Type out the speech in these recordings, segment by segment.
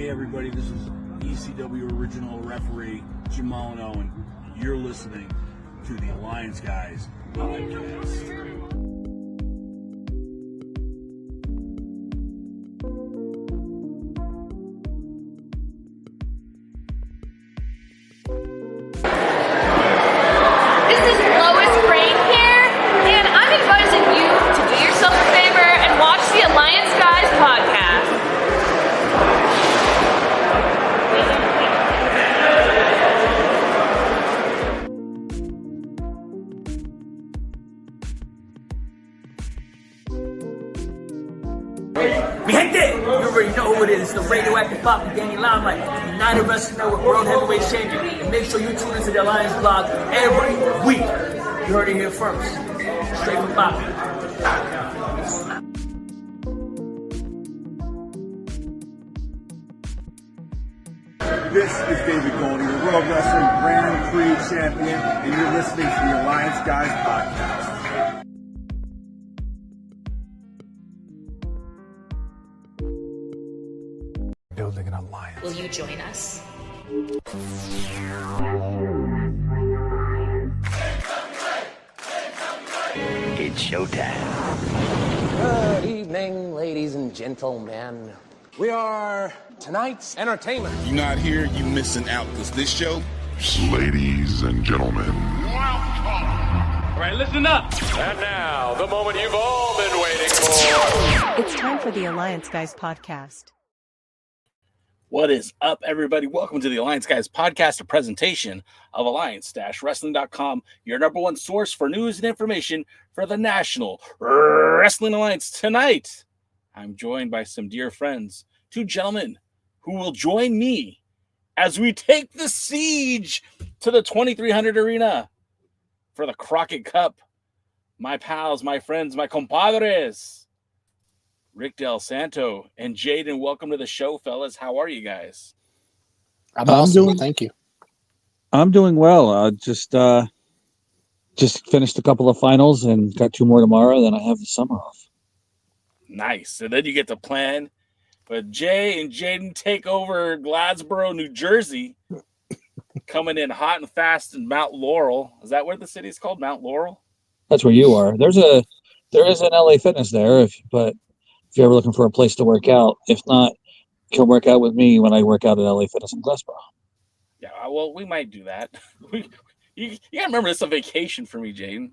Hey everybody, this is ECW original referee Jamal and Owen. You're listening to the Alliance Guys podcast. The radioactive pop and Danny Limelight, United Wrestling Network World Heavyweight Champion. And make sure you tune into the Alliance blog every week. You heard it here first. Straight from Bobby. This is David Goldie, your World Wrestling Grand Prix champion, and you're listening to the Alliance Guys podcast. Building an alliance. Will you join us? It's showtime. Good evening, ladies and gentlemen. We are tonight's entertainment. You're not here, you missing out, because this show... Ladies and gentlemen. Welcome. All right, listen up. And now, the moment you've all been waiting for. It's time for the Alliance Guys podcast. What is up, everybody? Welcome to the Alliance Guys podcast, a presentation of Alliance-Wrestling.com, your number one source for news and information for the National Wrestling Alliance. Tonight, I'm joined by some dear friends, two gentlemen who will join me as we take the siege to the 2300 arena for the Crockett Cup. My pals, my friends, my compadres, Rick Del Santo and Jaden, welcome to the show, fellas. How are you guys? I'm awesome. Thank you. I'm doing well. Just finished a couple of finals and got two more tomorrow. Then I have the summer off. Nice. And then you get to plan. But Jay and Jaden take over Gladsboro, New Jersey, coming in hot and fast in Mount Laurel. Is that where the city is called? Mount Laurel? That's where you are. There is an LA Fitness there, if you're ever looking for a place to work out. If not, you can work out with me when I work out at LA Fitness in Glassboro. Yeah, well, we might do that. You gotta remember, it's a vacation for me, Jaden.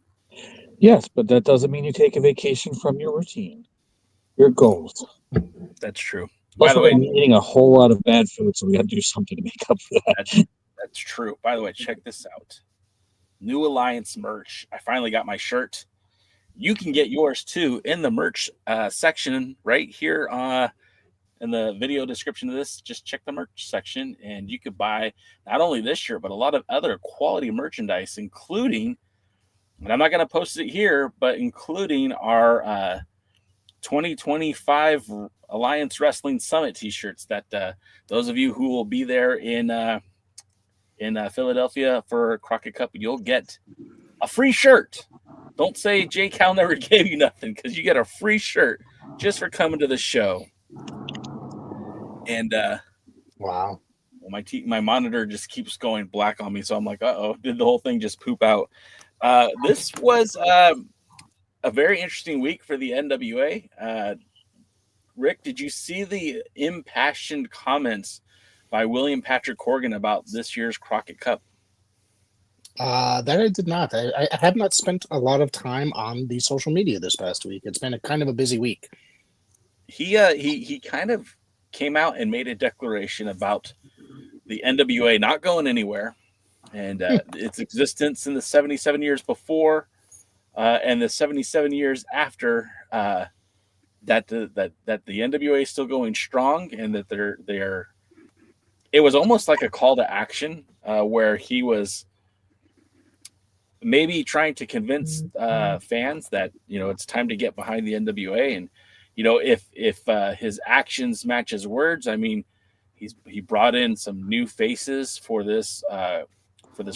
Yes, but that doesn't mean you take a vacation from your routine, your goals. That's true. Plus, by the way, I'm eating a whole lot of bad food, so we got to do something to make up for that. That's true. By the way, check this out. New Alliance merch. I finally got my shirt. You can get yours too in the merch section right here in the video description of this. Just check the merch section and you could buy not only this shirt, but a lot of other quality merchandise, including, and I'm not going to post it here, but including our 2025 Alliance Wrestling Summit t-shirts that those of you who will be there in Philadelphia for Crockett Cup, you'll get a free shirt. Don't say J. Cal never gave you nothing, because you get a free shirt just for coming to the show. And wow, well, my monitor just keeps going black on me, so I'm like, uh-oh, did the whole thing just poop out? This was a very interesting week for the NWA. Rick, did you see the impassioned comments by William Patrick Corgan about this year's Crockett Cup? That I did not. I have not spent a lot of time on the social media this past week. It's been a kind of a busy week. He kind of came out and made a declaration about the NWA not going anywhere, and its existence in the 77 years before and the 77 years after. That the NWA is still going strong, and that they're. It was almost like a call to action where he was maybe trying to convince fans that, it's time to get behind the NWA. And, if his actions match his words, I mean, he brought in some new faces for this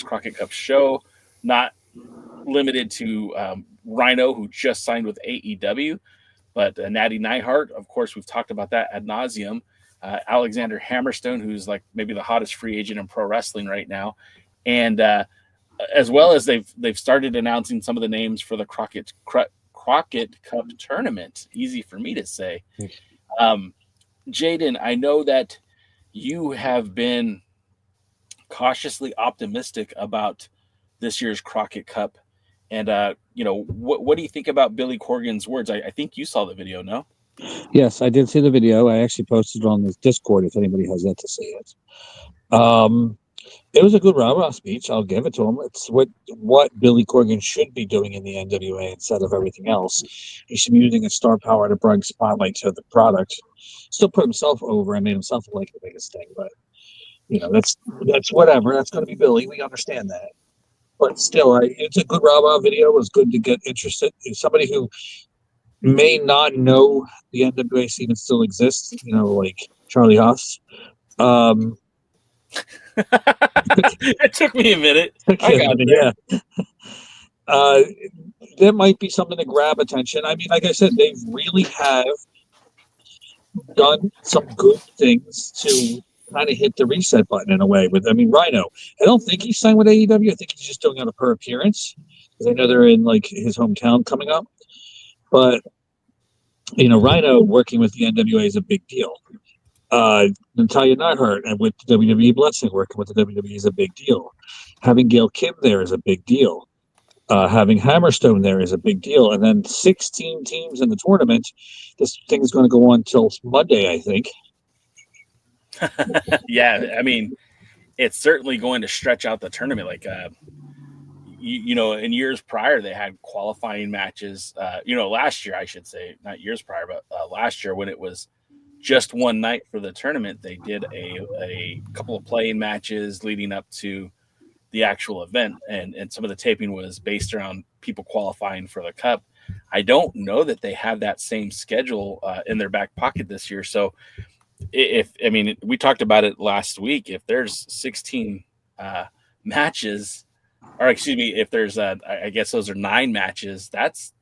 Crockett Cup show, not limited to Rhino, who just signed with AEW, but Natty Neidhart. Of course, we've talked about that ad nauseum. Alexander Hammerstone, who's like maybe the hottest free agent in pro wrestling right now. And as well as they've started announcing some of the names for the Crockett Cup Tournament. Easy for me to say. Jaden, I know that you have been cautiously optimistic about this year's Crockett Cup. And, what do you think about Billy Corgan's words? I think you saw the video, no? Yes, I did see the video. I actually posted it on this Discord if anybody has that to see it. It was a good rah-rah speech. I'll give it to him. It's what Billy Corgan should be doing in the NWA instead of everything else. He should be using his star power to bring spotlight to the product. Still put himself over and made himself look like the biggest thing, but that's whatever. That's going to be Billy. We understand that. But still, it's a good rah-rah video. It was good to get interested. It's somebody who may not know the NWA scene still exists, like Charlie Haas. It took me a minute. Yeah. There might be something to grab attention. I mean, like I said, they really have done some good things to kind of hit the reset button in a way. Rhino, I don't think he's signed with AEW. I think he's just doing it on a per appearance because I know they're in like his hometown coming up. But Rhino working with the NWA is a big deal. Natalia Neidhart and with WWE Blessing working with the WWE is a big deal. Having Gail Kim there is a big deal. Having Hammerstone there is a big deal. And then 16 teams in the tournament. This thing is going to go on till Monday, I think. Yeah, I mean, it's certainly going to stretch out the tournament. Like, in years prior, they had qualifying matches. Last year, I should say, not years prior, but last year when it was just one night for the tournament, they did a couple of playing matches leading up to the actual event, and some of the taping was based around people qualifying for the cup. I don't know that they have that same schedule in their back pocket this year. So we talked about it last week. If there's 16 matches, or excuse me, if there's I guess those are 9 matches, that's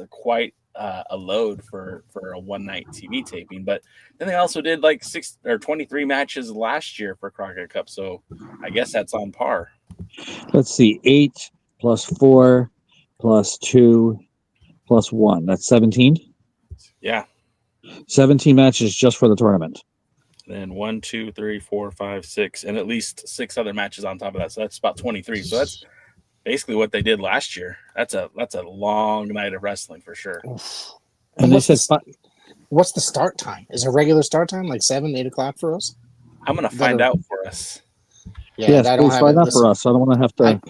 quite a load for a one night TV taping. But then they also did like 23 matches last year for Crockett Cup, so I guess that's on par. Let's see, 8 plus 4 plus 2 plus 1. That's 17. Yeah, 17 matches just for the tournament. Then 1, 2, 3, 4, 5, 6, and at least 6 other matches on top of that. So that's about 23. So that's basically what they did last year. That's a long night of wrestling for sure. And what's the start time? Is a regular start time like 7, 8 o'clock for us? I'm gonna find out for us. Yeah, yes, please find out for us. I don't want to have to.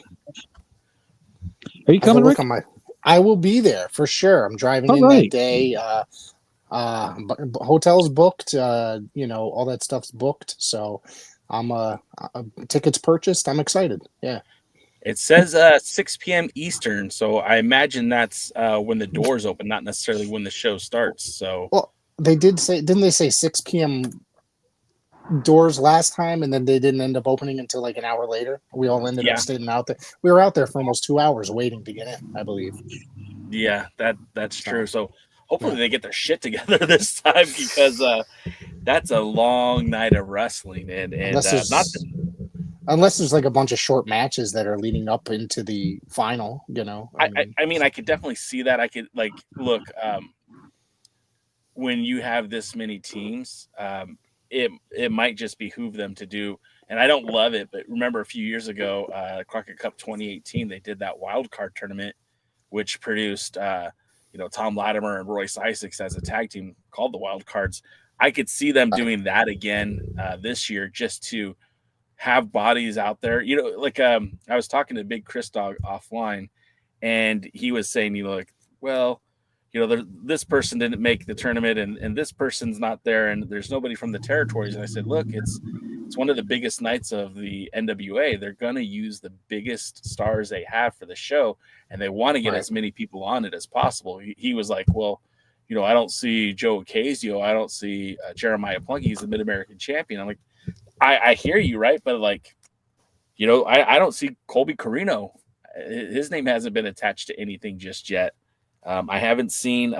Are you coming, Rick? I will be there for sure. I'm driving in that day. Hotels booked. All that stuff's booked. So I'm tickets purchased. I'm excited. Yeah. It says 6 p.m. Eastern, so I imagine that's when the doors open, not necessarily when the show starts. So, well, they didn't they say 6 p.m. doors last time, and then they didn't end up opening until like an hour later? We all ended up staying out there. We were out there for almost 2 hours waiting to get in, I believe. Yeah, that's true. So hopefully they get their shit together this time, because that's a long night of wrestling, and unless there's like a bunch of short matches that are leading up into the final, I mean, I could definitely see that. I could look, when you have this many teams, it might just behoove them to do, and I don't love it, but remember a few years ago, Crockett Cup 2018, they did that wild card tournament, which produced, Tom Latimer and Royce Isaacs as a tag team called the Wild Cards. I could see them doing that again this year, just to have bodies out there. I was talking to Big Chris Dog offline, and he was saying, this person didn't make the tournament, and this person's not there, and there's nobody from the territories. And I said, look, it's one of the biggest nights of the NWA. They're going to use the biggest stars they have for the show, and they want to get as many people on it as possible. He was like, well, I don't see Joe Ocasio. I don't see Jeremiah Plunky. He's the Mid-American champion. I'm like, I hear you, right? But I don't see Colby Carino. His name hasn't been attached to anything just yet. I haven't seen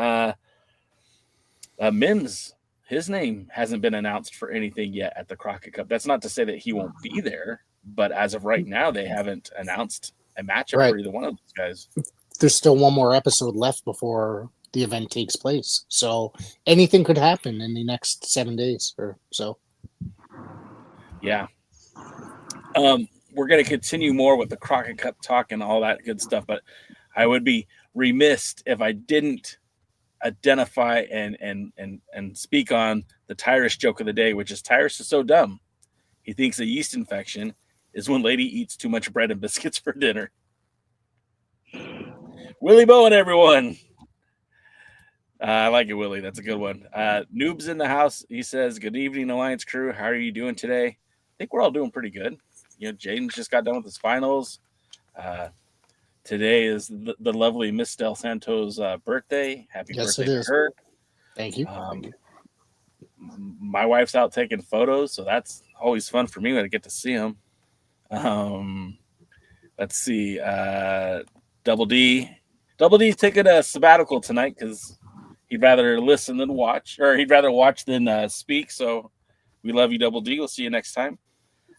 Mims. his name hasn't been announced for anything yet at the Crockett Cup. That's not to say that he won't be there, but as of right now, they haven't announced a matchup for either one of those guys. There's still one more episode left before the event takes place, so anything could happen in the next 7 days or so. Yeah. We're going to continue more with the Crockett Cup talk and all that good stuff, but I would be remiss if I didn't identify and speak on the Tyrus joke of the day, which is Tyrus is so dumb. He thinks a yeast infection is when lady eats too much bread and biscuits for dinner. Willie Bowen, everyone. I like it, Willie. That's a good one. Noob's in the house. He says, good evening, Alliance crew. How are you doing today? I think we're all doing pretty good. Jaden just got done with his finals. Today is the lovely Miss Del Santo's birthday. Happy birthday to her. Thank you. My wife's out taking photos, so that's always fun for me when I get to see them. Let's see. Double D's taking a sabbatical tonight because he'd rather listen than watch, or he'd rather watch than speak. So we love you, Double D. We'll see you next time.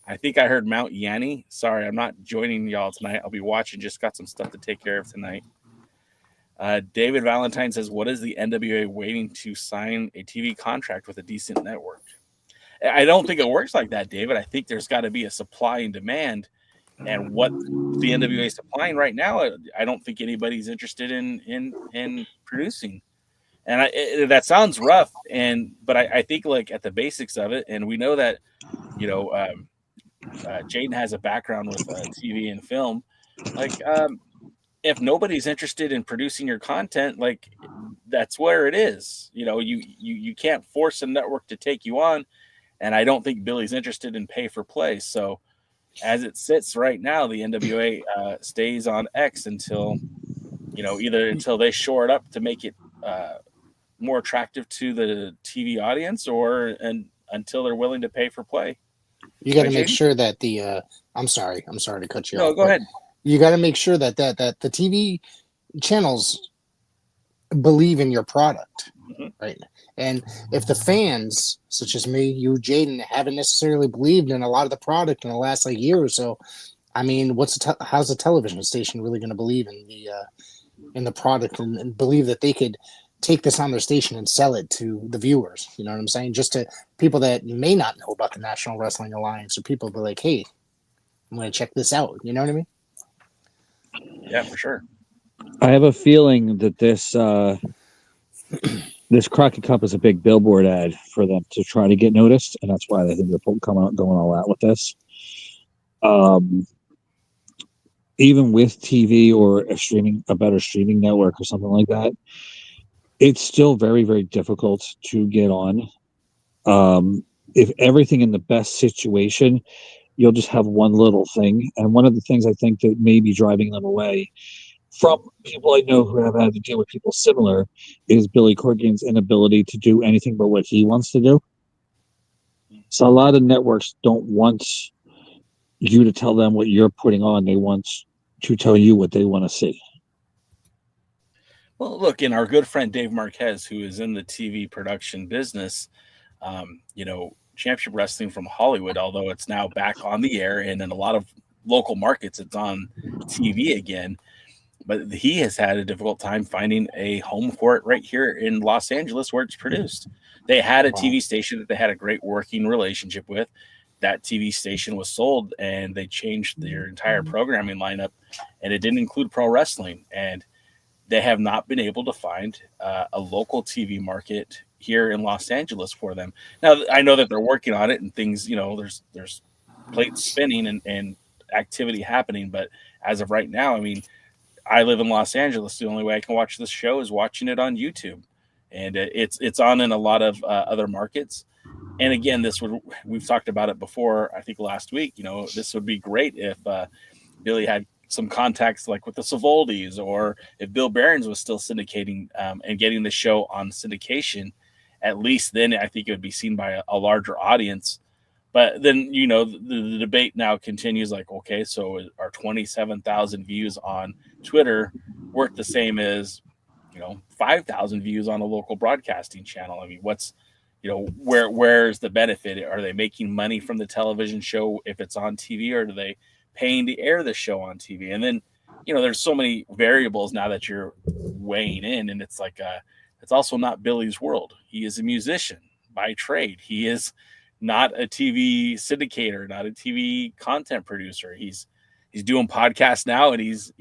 I think I heard Mount Yanni. Sorry, I'm not joining y'all tonight. I'll be watching. Just got some stuff to take care of tonight. David Valentine says, what is the NWA waiting to sign a TV contract with a decent network? I don't think it works like that, David. I think there's got to be a supply and demand. And what the NWA is supplying right now, I don't think anybody's interested in producing. And that sounds rough, but I think like at the basics of it, and we know that, Jaden has a background with TV and film. Like, if nobody's interested in producing your content, like that's where it is. You can't force a network to take you on, and I don't think Billy's interested in pay for play. So, as it sits right now, the NWA stays on X until until they shore it up to make it more attractive to the TV audience, or until they're willing to pay for play. You got to make sure that the I'm sorry to cut you off. No, go ahead. You got to make sure that the TV channels believe in your product, right? And if the fans, such as me, you, Jaden, haven't necessarily believed in a lot of the product in the last year or so, I mean, how's the television station really going to believe in the product and believe that they could take this on their station and sell it to the viewers? You know what I'm saying? Just to people that may not know about the National Wrestling Alliance, or people be like, hey, I'm going to check this out. You know what I mean? Yeah, for sure. I have a feeling that this Crockett Cup is a big billboard ad for them to try to get noticed, and that's why I think they're coming out going all out with this. Even with TV or a better streaming network or something like that, it's still very, very difficult to get on. If everything in the best situation, you'll just have one little thing. And one of the things I think that may be driving them away from people I know who have had to deal with people similar is Billy Corgan's inability to do anything but what he wants to do. So a lot of networks don't want you to tell them what you're putting on. They want to tell you what they want to see. Well, look, and our good friend Dave Marquez, who is in the TV production business, Championship Wrestling from Hollywood, although it's now back on the air and in a lot of local markets, it's on TV again. But he has had a difficult time finding a home for it right here in Los Angeles where it's produced. They had a TV station that they had a great working relationship with. That TV station was sold, and they changed their entire programming lineup, and it didn't include pro wrestling. And they have not been able to find a local TV market here in Los Angeles for them. Now, I know that they're working on it and things, there's plates spinning and activity happening. But as of right now, I mean, I live in Los Angeles. The only way I can watch this show is watching it on YouTube. And it's on in a lot of other markets. And again, we've talked about it before, I think last week, this would be great if Billy had some contacts like with the Savoldis, or if Bill Behrens was still syndicating and getting the show on syndication. At least then I think it would be seen by a larger audience. But then, the debate now continues like, okay, so are 27,000 views on Twitter worth the same as, 5,000 views on a local broadcasting channel? I mean, what's where's the benefit? Are they making money from the television show if it's on TV, or are they paying to air the show on TV? And then, there's so many variables now that you're weighing in, and it's like, it's also not Billy's world. He is a musician by trade. He is not a TV syndicator, not a TV content producer. He's doing podcasts now, and he's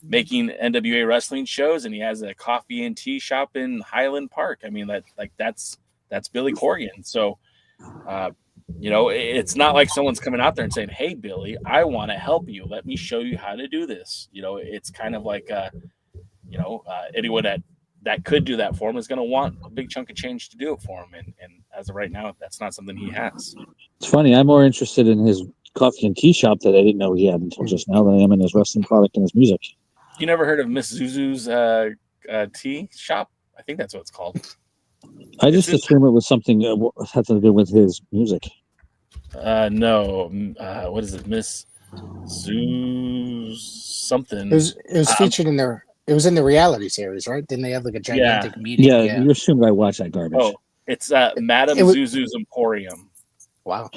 making NWA wrestling shows, and he has a coffee and tea shop in Highland Park. I mean, that's Billy Corgan. So, it's not like someone's coming out there and saying, "Hey, Billy, I want to help you. Let me show you how to do this." It's kind of like, anyone that could do that for him is going to want a big chunk of change to do it for him. And as of right now, that's not something he has. It's funny. I'm more interested in his coffee and tea shop that I didn't know he had until just now than I am in his wrestling product and his music. You never heard of Miss Zuzu's tea shop? I think that's what it's called. I just assumed it was something had to do with his music. No. What is it? Miss Zuzu's something. It was featured in their. It was in the reality series, right? Didn't they have like a gigantic meeting? Yeah, you assumed I watched that garbage. Oh, it's Madame Zuzu's Emporium. Wow.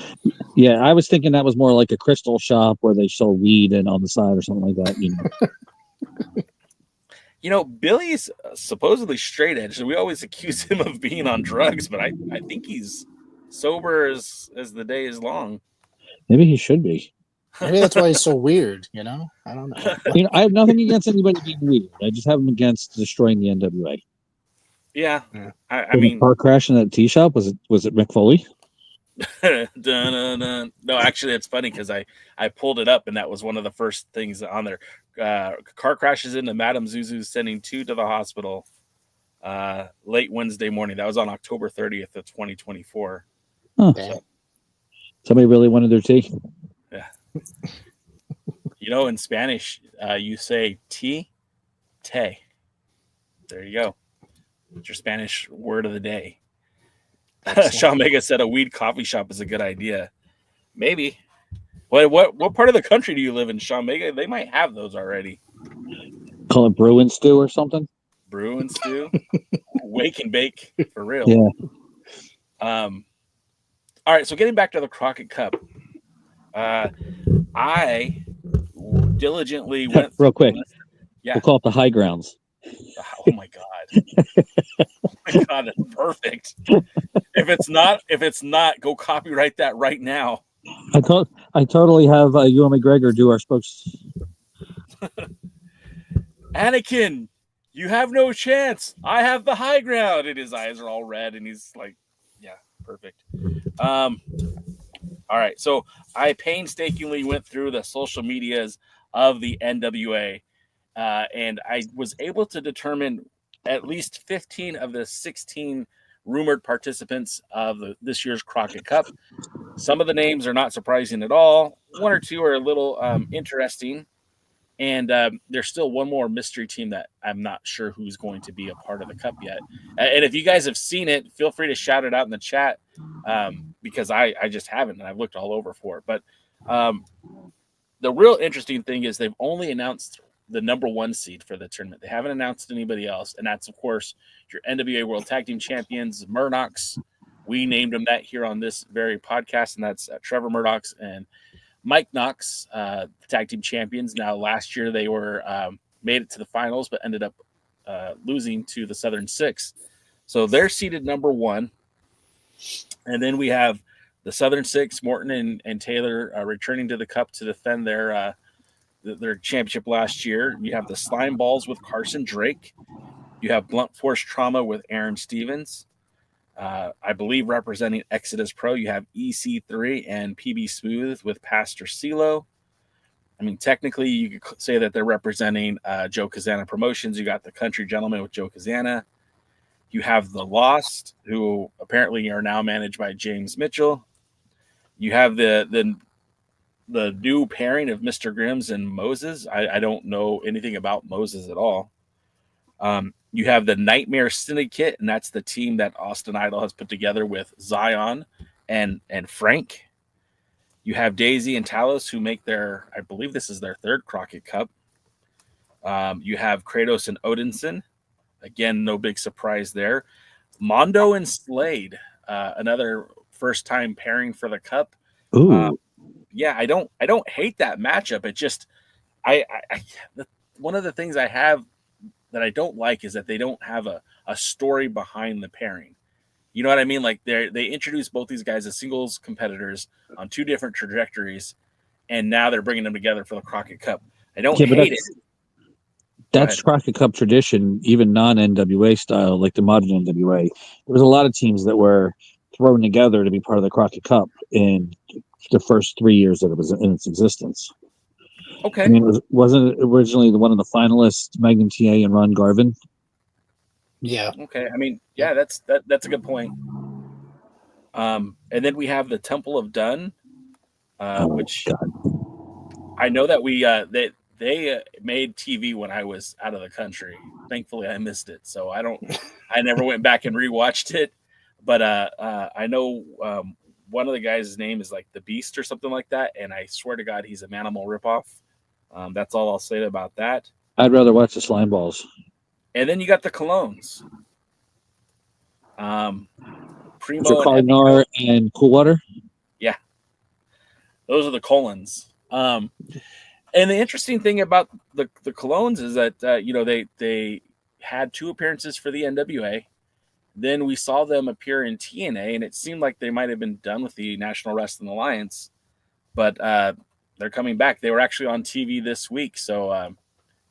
Yeah, I was thinking that was more like a crystal shop where they sell weed and on the side or something like that. Billy's supposedly straight edge, so we always accuse him of being on drugs, but I think he's sober as the day is long. Maybe he should be. Maybe that's why he's so weird, I don't know. I have nothing against anybody being weird. I just have him against destroying the NWA. Yeah. I mean, car crash in that tea shop, was it Mick Foley? No, actually, it's funny because I pulled it up, and that was one of the first things on there. Car crashes into Madame Zuzu, sending 2 to the hospital late Wednesday morning. That was on October 30th of 2024. Huh. Somebody really wanted their tea. Yeah. In Spanish, you say te. There you go. It's your Spanish word of the day. Sean Mega said a weed coffee shop is a good idea. Maybe. What part of the country do you live in, Sean Mega? They might have those already. Call it brew and stew or something. Brew and stew. Wake and bake for real. Yeah. All right. So getting back to the Crockett Cup, I diligently went real quick. Yeah. We'll call it the high grounds. Oh my God. Oh my God, that's perfect. If it's not, go copyright that right now. I totally have Ewan McGregor do our spokes. Anakin, you have no chance. I have the high ground. And his eyes are all red, and he's like, yeah, perfect. All right, so I painstakingly went through the social medias of the NWA, and I was able to determine at least 15 of the 16 rumored participants of this year's Crockett Cup. Some of the names are not surprising at all. One or two are a little interesting. And there's still one more mystery team that I'm not sure who's going to be a part of the Cup yet. And if you guys have seen it, feel free to shout it out in the chat because I just haven't, and I've looked all over for it. But the real interesting thing is they've only announced the number 1 seed for the tournament. They haven't announced anybody else. And that's, of course, your NWA World Tag Team Champions, Murdochs. We named them that here on this very podcast, and that's Trevor Murdochs and Mike Knox, tag team champions. Now, last year they were made it to the finals, but ended up losing to the Southern Six. So they're seeded number 1. And then we have the Southern Six, Morton and Taylor, returning to the Cup to defend their championship last year. You have the Slime Balls with Carson Drake. You have Blunt Force Trauma with Aaron Stevens. I believe representing Exodus Pro, you have EC3 and PB Smooth with Pastor CeeLo. I mean, technically, you could say that they're representing Joe Kazana Promotions. You got the Country Gentleman with Joe Kazana. You have the Lost, who apparently are now managed by James Mitchell. You have the new pairing of Mr. Grimm's and Moses. I don't know anything about Moses at all. You have the Nightmare Syndicate, and that's the team that Austin Idol has put together with Zion and Frank. You have Daisy and Talos, who make I believe this is their 3rd Crockett Cup. You have Kratos and Odinson. Again, no big surprise there. Mondo and Slade, another first-time pairing for the Cup. Ooh. Yeah, I don't hate that matchup. It just, one of the things I have that I don't like is that they don't have a story behind the pairing. You know what I mean? Like they introduced both these guys as singles competitors on two different trajectories, and now they're bringing them together for the Crockett Cup. I don't hate it. That's Crockett Cup tradition, even non-NWA style, like the modern NWA. There was a lot of teams that were thrown together to be part of the Crockett Cup in the first 3 years that it was in its existence. Okay. I mean, wasn't it originally one of the finalists, Magnum TA and Ron Garvin? Yeah. Okay. I mean, yeah, that's a good point. And then we have the Temple of Dun, which God. I know that they made TV when I was out of the country. Thankfully, I missed it, so I never went back and rewatched it. But I know one of the guys' name is like the Beast or something like that, and I swear to God, he's a Manimal ripoff. That's all I'll say about that. I'd rather watch the Slime Balls. And then you got the Colognes. Primo so Cardinal and Coolwater? Yeah. Those are the Colons. And the interesting thing about the Colognes is that, they had 2 appearances for the NWA. Then we saw them appear in TNA, and it seemed like they might have been done with the National Wrestling Alliance. But they're coming back. They were actually on TV this week, so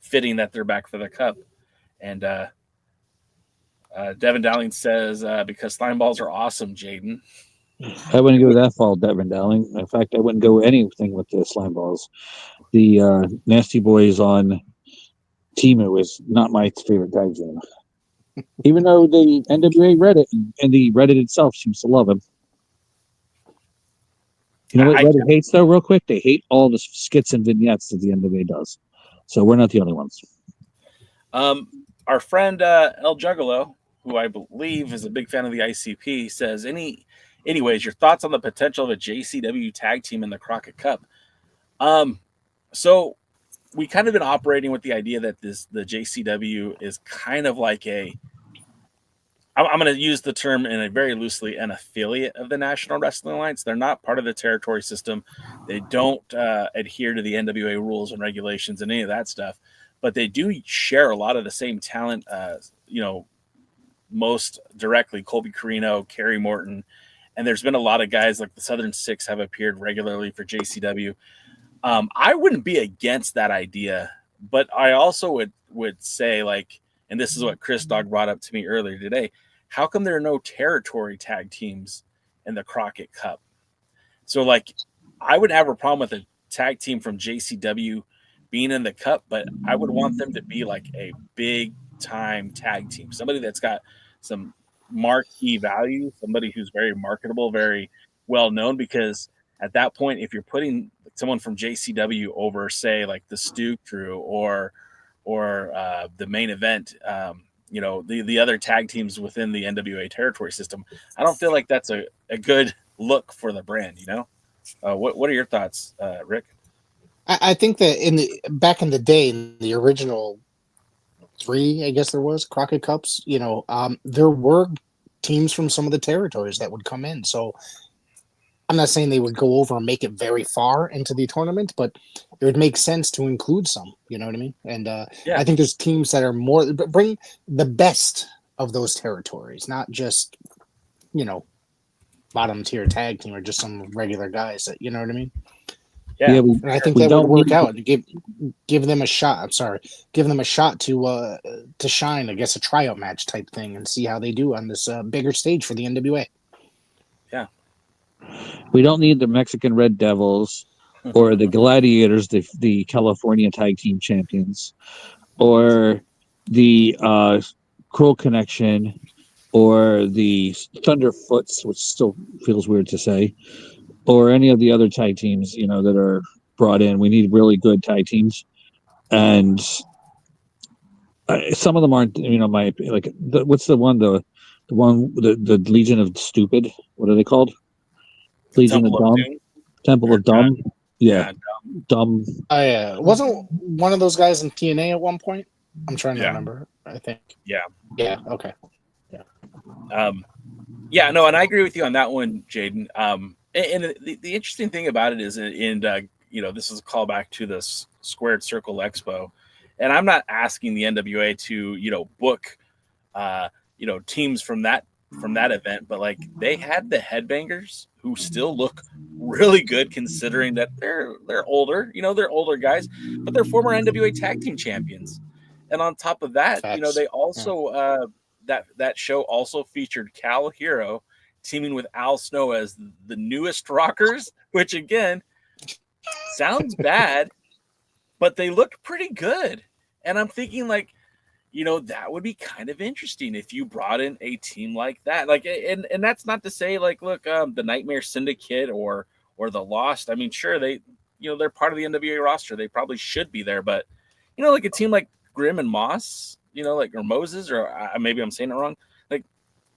fitting that they're back for the Cup. And Devyn Dowling says, because slime balls are awesome, Jaden. I wouldn't go that far, Devyn Dowling. In fact, I wouldn't go anything with the slime balls. The Nasty Boys on Timu is not my favorite tag team. Even though the NWA Reddit and the Reddit itself seems to love him. You know what Reddit hates, though, real quick? They hate all the skits and vignettes that the NWA does. So we're not the only ones. Our friend El Juggalo, who I believe is a big fan of the ICP, says, anyways, your thoughts on the potential of a JCW tag team in the Crockett Cup? So we kind of been operating with the idea that the JCW is kind of like I'm going to use the term in a very loosely, an affiliate of the National Wrestling Alliance. They're not part of the territory system. They don't adhere to the NWA rules and regulations and any of that stuff, but they do share a lot of the same talent, most directly, Colby Carino, Kerry Morton. And there's been a lot of guys like the Southern Six have appeared regularly for JCW. I wouldn't be against that idea, but I also would say, like, and this is what Chris Dog brought up to me earlier today, how come there are no territory tag teams in the Crockett Cup? So, like, I would have a problem with a tag team from JCW being in the Cup, but I would want them to be like a big-time tag team, somebody that's got some marquee value, somebody who's very marketable, very well-known, because at that point, if you're putting someone from JCW over, say, like the Stu Crew or the Main Event, the other tag teams within the NWA territory system, I don't feel like that's a good look for the brand, What are your thoughts, Rick? I think that back in the day, in the original 3, I guess there was Crockett Cups, there were teams from some of the territories that would come in. So I'm not saying they would go over and make it very far into the tournament, but it would make sense to include some, you know what I mean? And I think there's teams that are bring the best of those territories, not just, bottom tier tag team or just some regular guys that, you know what I mean? Yeah, and I think that would work out. Give them a shot. I'm sorry, give them a shot to shine. I guess a tryout match type thing, and see how they do on this bigger stage for the NWA. Yeah, we don't need the Mexican Red Devils or the Gladiators, the California Tag Team Champions, or the Cruel Connection, or the Thunderfoots, which still feels weird to say, or any of the other tag teams, that are brought in. We need really good tag teams, and some of them aren't. What's the one? The Legion of Stupid. What are they called? Legion of Dumb. Temple of Dumb. Yeah, Dumb. Oh yeah, wasn't one of those guys in TNA at one point? I'm trying to remember. I think. Yeah. Yeah. Okay. Yeah, no, and I agree with you on that one, Jaden. And the interesting thing about it is, this is a callback to this Squared Circle Expo, and I'm not asking the NWA to, book, teams from that event, but like they had the Headbangers who still look really good considering that they're older, they're older guys, but they're former NWA tag team champions. And on top of that, they also that show also featured Cal Hero teaming with Al Snow as the newest Rockers, which again sounds bad, but they look pretty good. And I'm thinking like, that would be kind of interesting if you brought in a team like that. Like, and that's not to say like, look, the Nightmare Syndicate or the Lost. I mean, sure, they're part of the NWA roster. They probably should be there, but like a team like Grimm and Moss, or Moses, or maybe I'm saying it wrong. Like,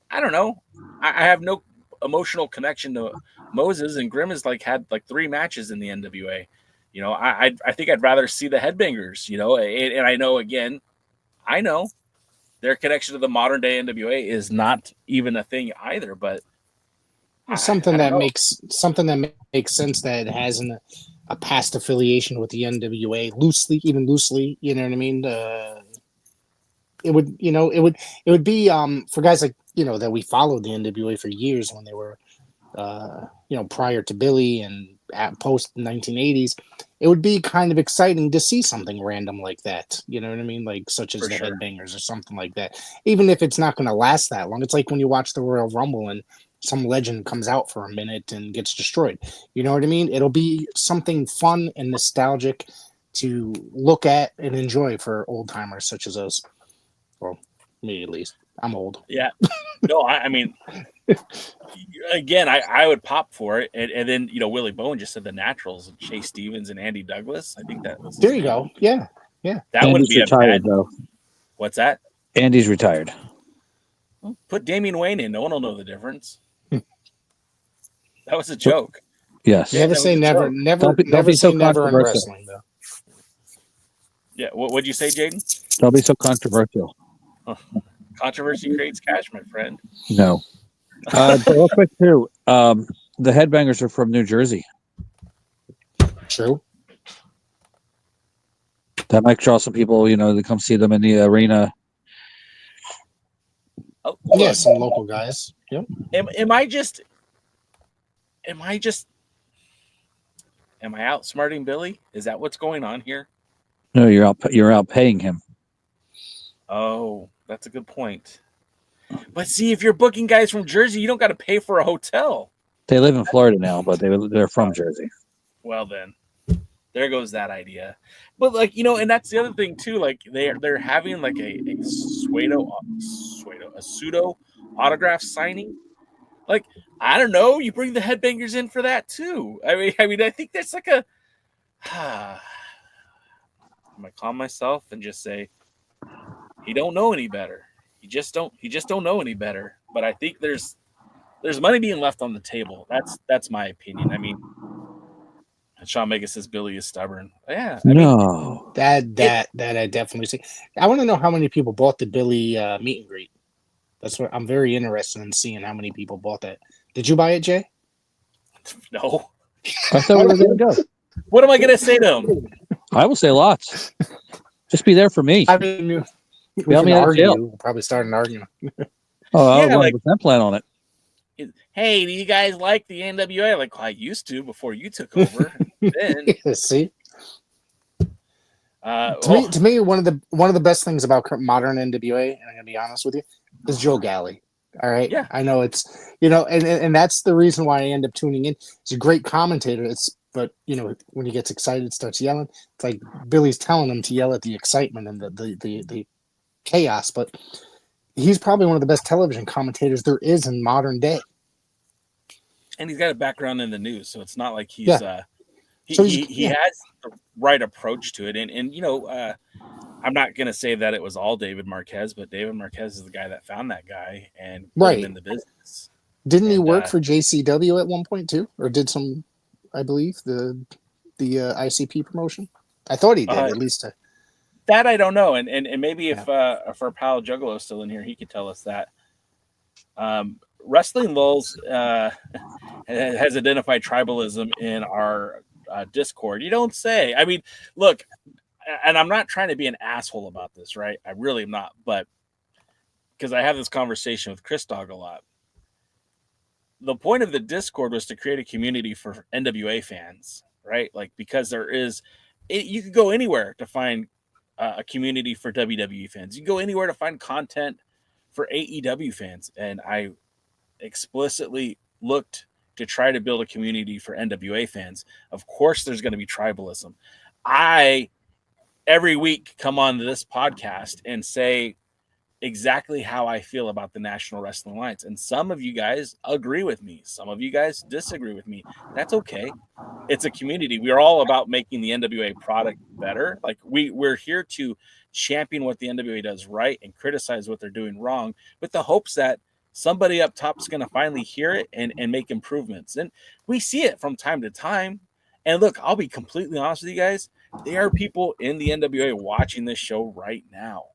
I don't know. I have no emotional connection to Moses, and Grimm has had 3 matches in the NWA. I think I'd rather see the Headbangers, and I know their connection to the modern day NWA is not even a thing either, but something that makes sense that it has a past affiliation with the NWA loosely, you know what I mean? It would be for guys like that we followed the NWA for years when they were prior to Billy and at post 1980s. It would be kind of exciting to see something random like that, you know what I mean, like such as Headbangers or something like that, even if it's not going to last that long. It's like when you watch the Royal Rumble and some legend comes out for a minute and gets destroyed, you know what I mean? It'll be something fun and nostalgic to look at and enjoy for old timers such as us. Well, me at least. I'm old. Yeah. No, I mean, again, I would pop for it. And then, Willie Bowen just said the Naturals, Chase Stevens and Andy Douglas. I think that was. There you go. Yeah. Yeah. That Andy's wouldn't be retired, a bad. Though. What's that? Andy's retired. Put Damian Wayne in. No one will know the difference. That was a joke. Yes. Never say never. Never say never in wrestling, though. Yeah. What'd you say, Jaden? Don't be so controversial. Controversy creates cash, my friend. No. Real quick, too. The Headbangers are from New Jersey. True. That might draw some people, to come see them in the arena. Oh, yeah, some local guys. Yep. Am I outsmarting Billy? Is that what's going on here? No, you're out paying him. Oh, that's a good point. But see, if you're booking guys from Jersey, you don't got to pay for a hotel. They live in Florida now, but they're from Jersey. Well, then, there goes that idea. But and that's the other thing too. Like they're having like a pseudo autograph signing. Like, I don't know, you bring the Headbangers in for that too. I mean, I think that's like a. I'm gonna calm myself and just say, he don't know any better. He just don't know any better. But I think there's money being left on the table. That's my opinion. I mean, Sean Mega says Billy is stubborn. Yeah. No. That I definitely see. I want to know how many people bought the Billy meet and greet. That's what I'm very interested in seeing how many people bought that. Did you buy it, Jay? No. I thought we were going to go. What am I going to say to him? I will say lots. Just be there for me. I mean, we'll probably start an argument. I would 100% plan on it. Hey, do you guys like the NWA? Like, I used to before you took over. Then see, to me, one of the best things about modern NWA, and I'm gonna be honest with you, is Joe Galley. All right, yeah, I know it's and that's the reason why I end up tuning in. He's a great commentator. But when he gets excited, starts yelling. It's like Billy's telling him to yell at the excitement and the chaos. But he's probably one of the best television commentators there is in modern day. And he's got a background in the news, so it's not like he's he has the right approach to it. And I'm not gonna say that it was all David Marquez, but David Marquez is the guy that found that guy and put him in the business. Didn't he work for JCW at one point too, or did some? I believe the ICP promotion. I thought he did at least. That I don't know, and maybe if our pal Juggalo is still in here, he could tell us that. Wrestling Lulz has identified tribalism in our Discord. You don't say. I mean, look, and I'm not trying to be an asshole about this, right? I really am not, but because I have this conversation with Chris Dog a lot. The point of the Discord was to create a community for NWA fans, right? Like, because you could go anywhere to find a community for WWE fans. You can go anywhere to find content for AEW fans. And I explicitly looked to try to build a community for NWA fans. Of course, there's going to be tribalism. I, every week, come on to this podcast and say exactly how I feel about the National Wrestling Alliance. And some of you guys agree with me. Some of you guys disagree with me. That's okay. It's a community. We're all about making the NWA product better. Like we're here to champion what the NWA does right and criticize what they're doing wrong with the hopes that somebody up top is going to finally hear it and make improvements. And we see it from time to time. And look, I'll be completely honest with you guys. There are people in the NWA watching this show right now.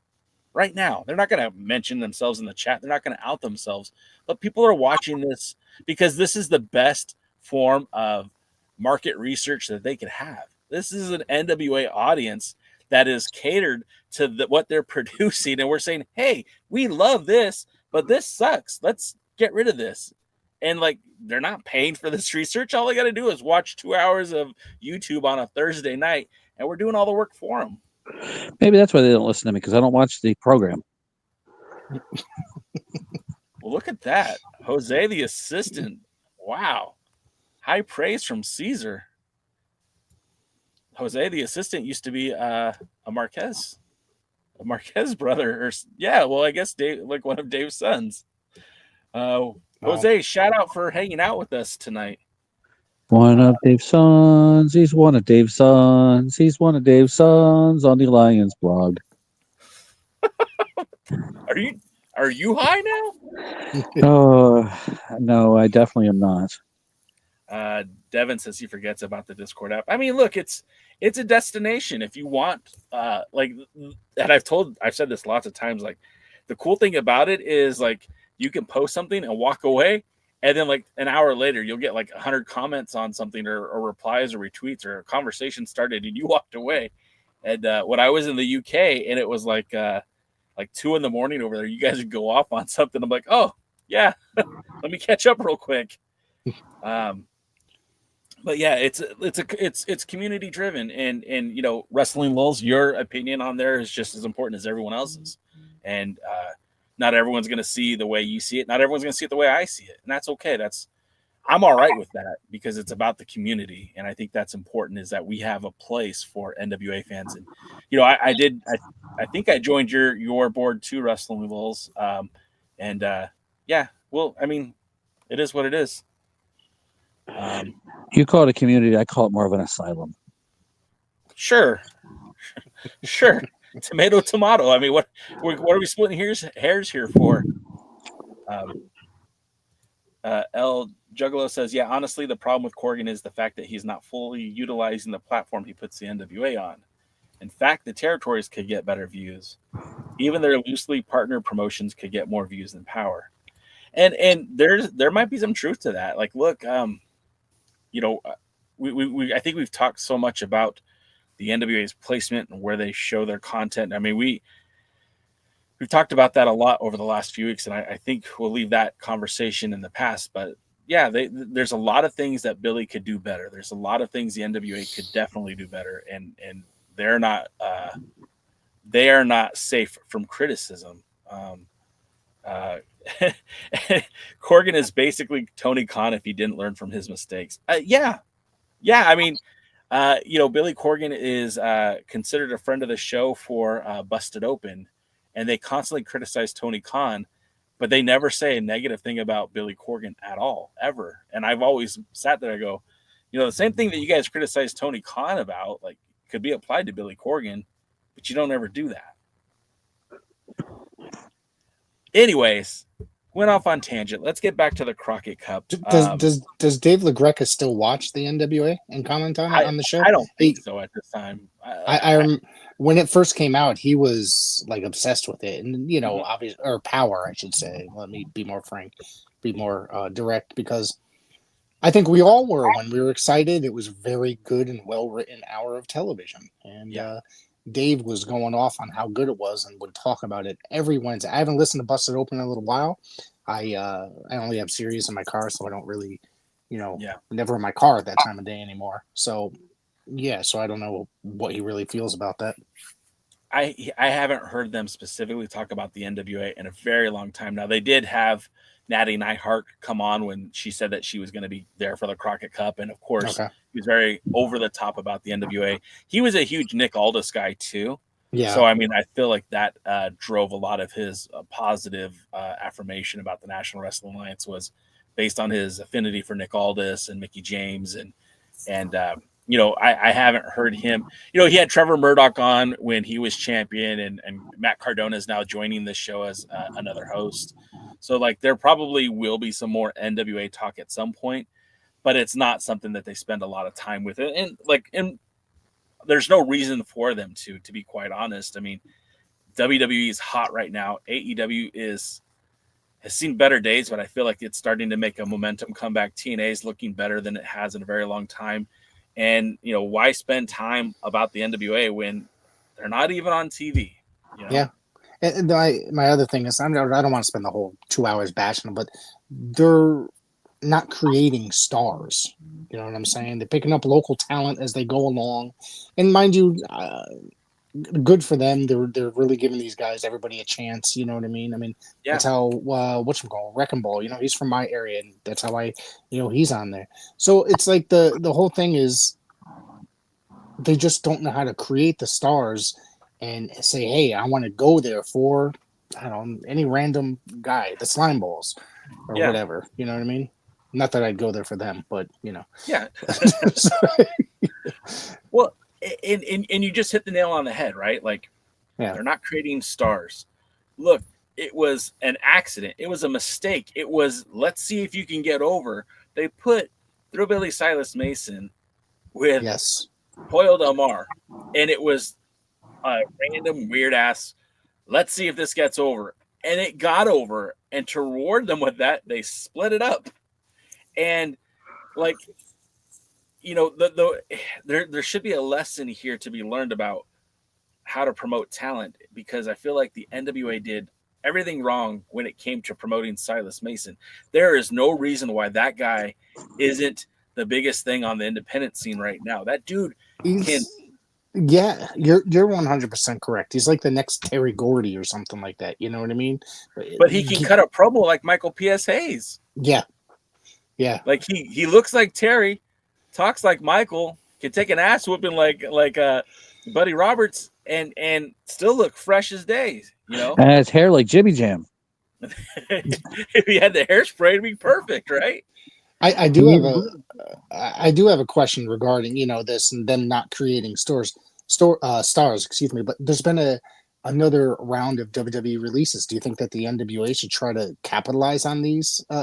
Right now, they're not going to mention themselves in the chat. They're not going to out themselves, but people are watching this because this is the best form of market research that they could have. This is an NWA audience that is catered to what they're producing. And we're saying, hey, we love this, but this sucks. Let's get rid of this. And like, they're not paying for this research. All they got to do is watch 2 hours of YouTube on a Thursday night, and we're doing all the work for them. Maybe that's why they don't listen to me, because I don't watch the program. Well, look at that. Jose, the assistant. Wow. High praise from Caesar. Jose, the assistant, used to be a Marquez brother. Well, I guess Dave, like one of Dave's sons. Jose, shout out for hanging out with us tonight. One of Dave's sons. He's one of Dave's sons. He's one of Dave's sons on the Alliance blog. Are you high now? Oh, no, I definitely am not. Devyn says he forgets about the Discord app. I mean, look, it's a destination. If you want, and I've said this lots of times, like the cool thing about it is like you can post something and walk away. And then like an hour later, you'll get like 100 comments on something or replies or retweets or a conversation started and you walked away. And when I was in the UK and it was like 2 a.m. over there, you guys would go off on something. I'm like, oh yeah, let me catch up real quick. But yeah, it's community driven and you know, Wrestling Lulz, your opinion on there is just as important as everyone else's. And not everyone's going to see the way you see it. Not everyone's going to see it the way I see it. And that's okay. I'm all right with that because it's about the community. And I think that's important, is that we have a place for NWA fans. And, you know, I think I joined your board too, Wrestling Lulz. Yeah, well, I mean, it is what it is. You call it a community. I call it more of an asylum. Sure. Sure. Tomato. I mean, what are we splitting hairs here for? El Juggalo says, yeah, honestly, the problem with Corgan is the fact that he's not fully utilizing the platform he puts the NWA on. In fact, the territories could get better views. Even their loosely partnered promotions could get more views than Power. And there might be some truth to that. Like, look, you know, we I think we've talked so much about the NWA's placement and where they show their content. I mean, we've talked about that a lot over the last few weeks, and I think we'll leave that conversation in the past. But yeah, there's a lot of things that Billy could do better. There's a lot of things the NWA could definitely do better, and they are not safe from criticism. Corgan is basically Tony Khan if he didn't learn from his mistakes. Yeah. I mean, you know, Billy Corgan is considered a friend of the show for Busted Open, and they constantly criticize Tony Khan, but they never say a negative thing about Billy Corgan at all, ever. And I've always sat there and go, you know, the same thing that you guys criticize Tony Khan about, like, could be applied to Billy Corgan, but you don't ever do that. Anyways, went off on tangent. Let's get back to the Crockett Cup. Does Dave LaGreca still watch the NWA and comment on the show? I don't think so at this time. I when it first came out, he was was like obsessed with it, and obviously, or Power, I should say. Let me be more frank, be more direct, because I think we all were when we were excited. It was a very good and well written hour of television, and Dave was going off on how good it was and would talk about it every Wednesday. I haven't listened to Busted Open in a little while. I only have Sirius in my car, so I don't really, never in my car at that time of day anymore. So so I don't know what he really feels about that. I haven't heard them specifically talk about the NWA in a very long time now. They did have Natty Neihart come on when she said that she was going to be there for the Crockett Cup, and of course he was very over the top about the NWA. He was a huge Nick Aldis guy too. Yeah. So I mean, I feel like that drove a lot of his positive affirmation about the National Wrestling Alliance was based on his affinity for Nick Aldis and Mickey James, and I haven't heard him. He had Trevor Murdoch on when he was champion, and Matt Cardona is now joining this show as another host. So like there probably will be some more NWA talk at some point, but it's not something that they spend a lot of time with. And there's no reason for them to be quite honest. I mean, WWE is hot right now. AEW has seen better days, but I feel like it's starting to make a momentum comeback. TNA is looking better than it has in a very long time. And, why spend time about the NWA when they're not even on TV? Yeah. And my other thing is, I don't want to spend the whole 2 hours bashing them, but they're not creating stars. You know what I'm saying? They're picking up local talent as they go along. And mind you, good for them. They're really giving these guys, everybody, a chance. You know what I mean? I mean, that's how Wrecking Ball. He's from my area, and that's how he's on there. So it's like the whole thing is they just don't know how to create the stars and say, hey, I want to go there for any random guy, the Slime Balls or whatever. You know what I mean? Not that I'd go there for them, but Yeah. Well. And you just hit the nail on the head, right? Like, they're not creating stars. Look, it was an accident. It was a mistake. It was, let's see if you can get over. They put Thrillbilly Silas Mason with Hoyle Del Mar, and it was a random weird-ass, let's see if this gets over. And it got over, and to reward them with that, they split it up. And, like... there should be a lesson here to be learned about how to promote talent, because I feel like the NWA did everything wrong when it came to promoting Silas Mason. There is no reason why that guy isn't the biggest thing on the independent scene right now. That dude can. Yeah, you're 100% correct. He's like the next Terry Gordy or something like that. You know what I mean? But he can cut a promo like Michael P.S. Hayes. Yeah. Like he looks like Terry. Talks like Michael, can take an ass whooping like Buddy Roberts and still look fresh as days, And his hair like Jimmy Jam. If he had the hairspray, it'd be perfect, right? I do have a question regarding this and them not creating stars. Excuse me, but there's been another round of WWE releases. Do you think that the NWA should try to capitalize on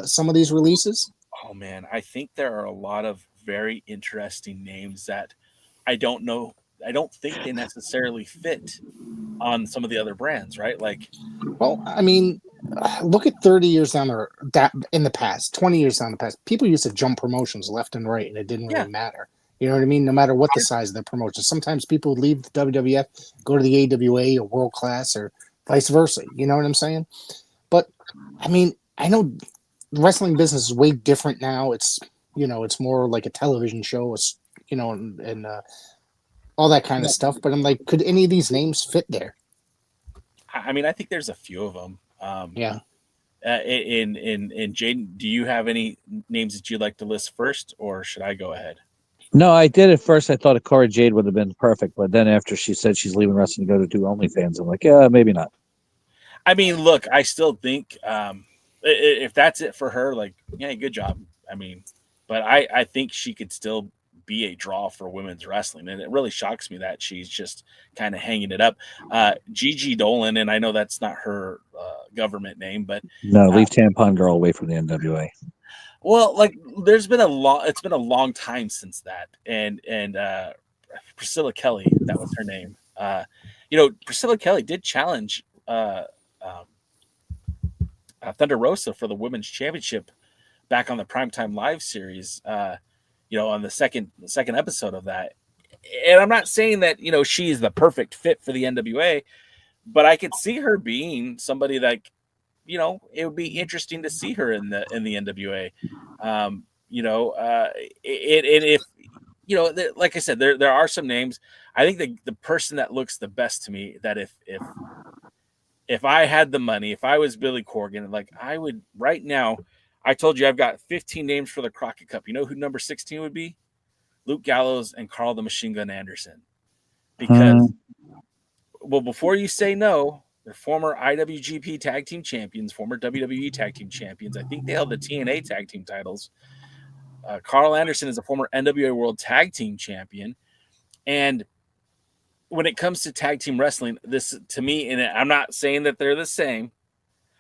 some of these releases? Oh man, I think there are a lot of very interesting names that I don't think they necessarily fit on some of the other brands, right? Like, well, I mean, look at 30 years down in the past, 20 years down the past, people used to jump promotions left and right, and it didn't really matter. You know what I mean? No matter what the size of the promotion. Sometimes people would leave the WWF, go to the AWA or World Class or vice versa. You know what I'm saying? But, I mean, I know the wrestling business is way different now. It's it's more like a television show, and all that kind of stuff. But I'm like, could any of these names fit there? I mean, I think there's a few of them. In Jaden, do you have any names that you'd like to list first, or should I go ahead? No, I did at first. I thought Cora Jade would have been perfect, but then after she said she's leaving wrestling to go to do OnlyFans, I'm like, yeah, maybe not. I mean, look, I still think if that's it for her, like, yeah, good job. I mean. But I think she could still be a draw for women's wrestling. And it really shocks me that she's just kind of hanging it up. Gigi Dolan, and I know that's not her government name, but... No, leave Tampon Girl away from the NWA. Well, like, it's been a long time since that. And Priscilla Kelly, that was her name. Priscilla Kelly did challenge Thunder Rosa for the women's championship back on the Primetime Live series, on the second episode of that. And I'm not saying that, she's the perfect fit for the NWA, but I could see her being somebody that, it would be interesting to see her in the NWA. Like I said, there are some names. I think the person that looks the best to me, that if I had the money, if I was Billy Corgan, like I would right now, I told you I've got 15 names for the Crockett Cup. You know who number 16 would be? Luke Gallows and Carl the Machine Gun Anderson. Because, before you say no, they're former IWGP Tag Team Champions, former WWE Tag Team Champions. I think they held the TNA Tag Team titles. Carl Anderson is a former NWA World Tag Team Champion. And when it comes to tag team wrestling, this to me, and I'm not saying that they're the same,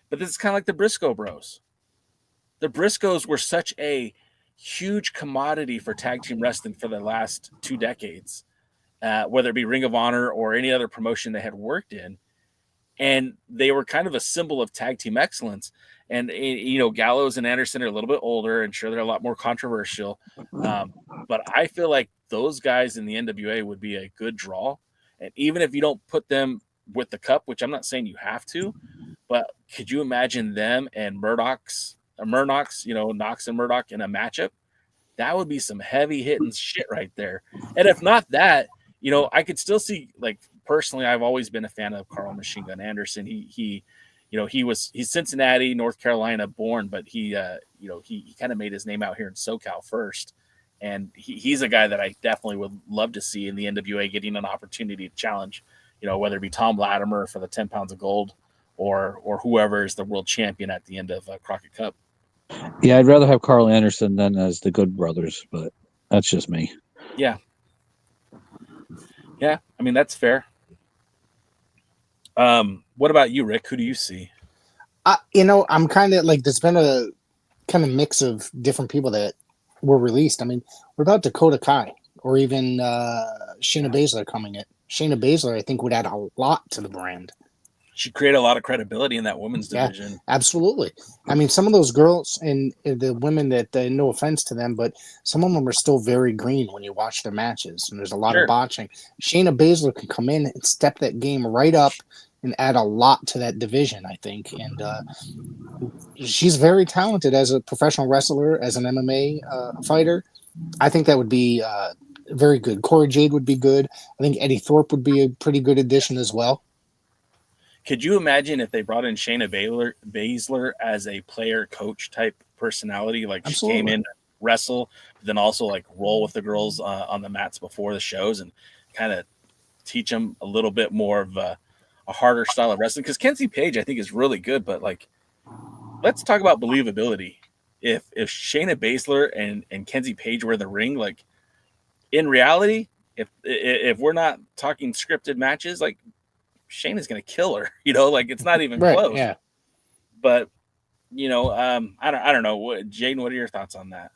but this is kind of like the Briscoe Bros. The Briscoes were such a huge commodity for tag team wrestling for the last 2 decades, whether it be Ring of Honor or any other promotion they had worked in. And they were kind of a symbol of tag team excellence. And, Gallows and Anderson are a little bit older, and sure, they're a lot more controversial. But I feel like those guys in the NWA would be a good draw. And even if you don't put them with the cup, which I'm not saying you have to, but could you imagine them and Knox and Murdoch in a matchup? That would be some heavy hitting shit right there. And if not that, I could still see, like, personally, I've always been a fan of Carl Machine Gun Anderson. He's Cincinnati, North Carolina born, but he kind of made his name out here in SoCal first. And he's a guy that I definitely would love to see in the NWA getting an opportunity to challenge, whether it be Tom Latimer for the 10 pounds of gold or whoever is the world champion at the end of Crockett Cup. Yeah, I'd rather have Carl Anderson than as the Good Brothers, but that's just me. Yeah. Yeah, I mean, that's fair. What about you, Rick? Who do you see? I'm kind of like, there's been a kind of mix of different people that were released. I mean, what about Dakota Kai or even Shayna Baszler coming in? Shayna Baszler, I think, would add a lot to the brand. She created a lot of credibility in that women's division. Absolutely. I mean, some of those girls and the women that, no offense to them, but some of them are still very green when you watch their matches, and there's a lot of botching. Shayna Baszler can come in and step that game right up and add a lot to that division, I think. And she's very talented as a professional wrestler, as an MMA fighter. I think that would be very good. Cora Jade would be good. I think Eddie Thorpe would be a pretty good addition as well. Could you imagine if they brought in Shayna Baszler as a player coach type personality? Like, Absolutely. She came in, wrestle, but then also like roll with the girls on the mats before the shows and kind of teach them a little bit more of a harder style of wrestling. Because Kenzie Page, I think, is really good, but like, let's talk about believability. If Shayna Baszler and Kenzie Page were in the ring, like, in reality, if we're not talking scripted matches, like, Shayna's gonna kill her, like, it's not even close. Yeah. But I don't know. Jaden, what are your thoughts on that?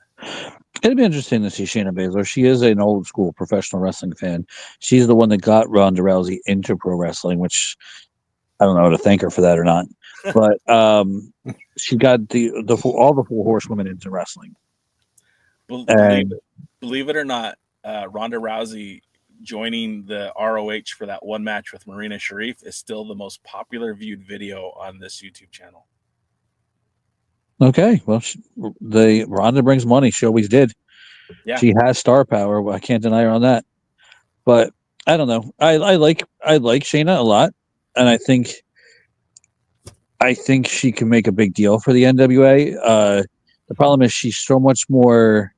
It'd be interesting to see Shayna Baszler. She is an old school professional wrestling fan. She's the one that got Ronda Rousey into pro wrestling, which I don't know to thank her for that or not. But she got all the four horsewomen into wrestling. Believe it or not, Ronda Rousey joining the ROH for that one match with Marina Sharif is still the most popular viewed video on this YouTube channel. Okay, well, Ronda brings money. She always did. Yeah. She has star power. I can't deny her on that. But I don't know. I like Shayna a lot, and I think she can make a big deal for the NWA. The problem is she's so much more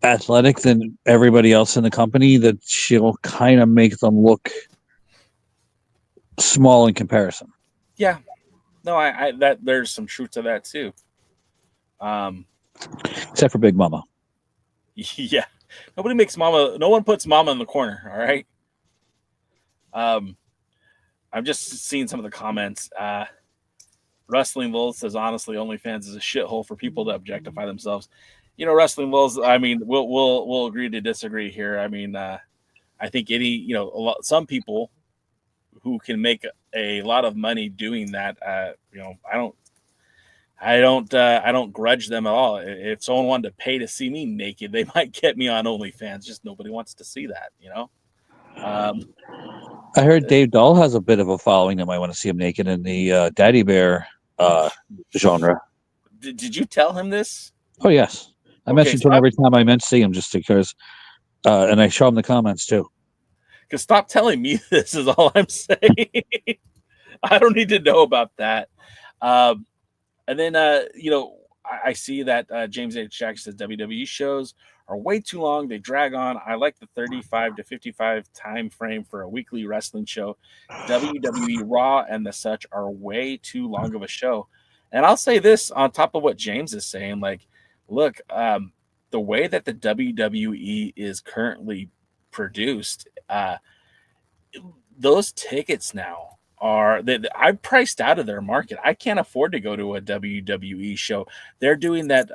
athletic than everybody else in the company that she'll kind of make them look small in comparison. Yeah. No, I that there's some truth to that too. Except for Big Mama. Yeah. No one puts Mama in the corner, all right? I'm just seeing some of the comments. Wrestling Lulz says, honestly, OnlyFans is a shithole for people to objectify themselves. Wrestling Lulz, I mean, we'll agree to disagree here. I mean, I think some people who can make a lot of money doing that, I don't grudge them at all. If someone wanted to pay to see me naked, they might get me on OnlyFans. Just nobody wants to see that, I heard Dave Dahl has a bit of a following that might want to see him naked in the Daddy Bear genre. Did you tell him this? Oh, yes. I mentioned to him every time I meant to see him just because, and I show him the comments too. Because stop telling me this is all I'm saying. I don't need to know about that. And then, I see that James H. Jackson says WWE shows are way too long. They drag on. I like the 35 to 55 time frame for a weekly wrestling show. WWE Raw and the such are way too long of a show. And I'll say this on top of what James is saying, look, the way that the WWE is currently produced, those tickets now I'm priced out of their market. I can't afford to go to a WWE show. They're doing that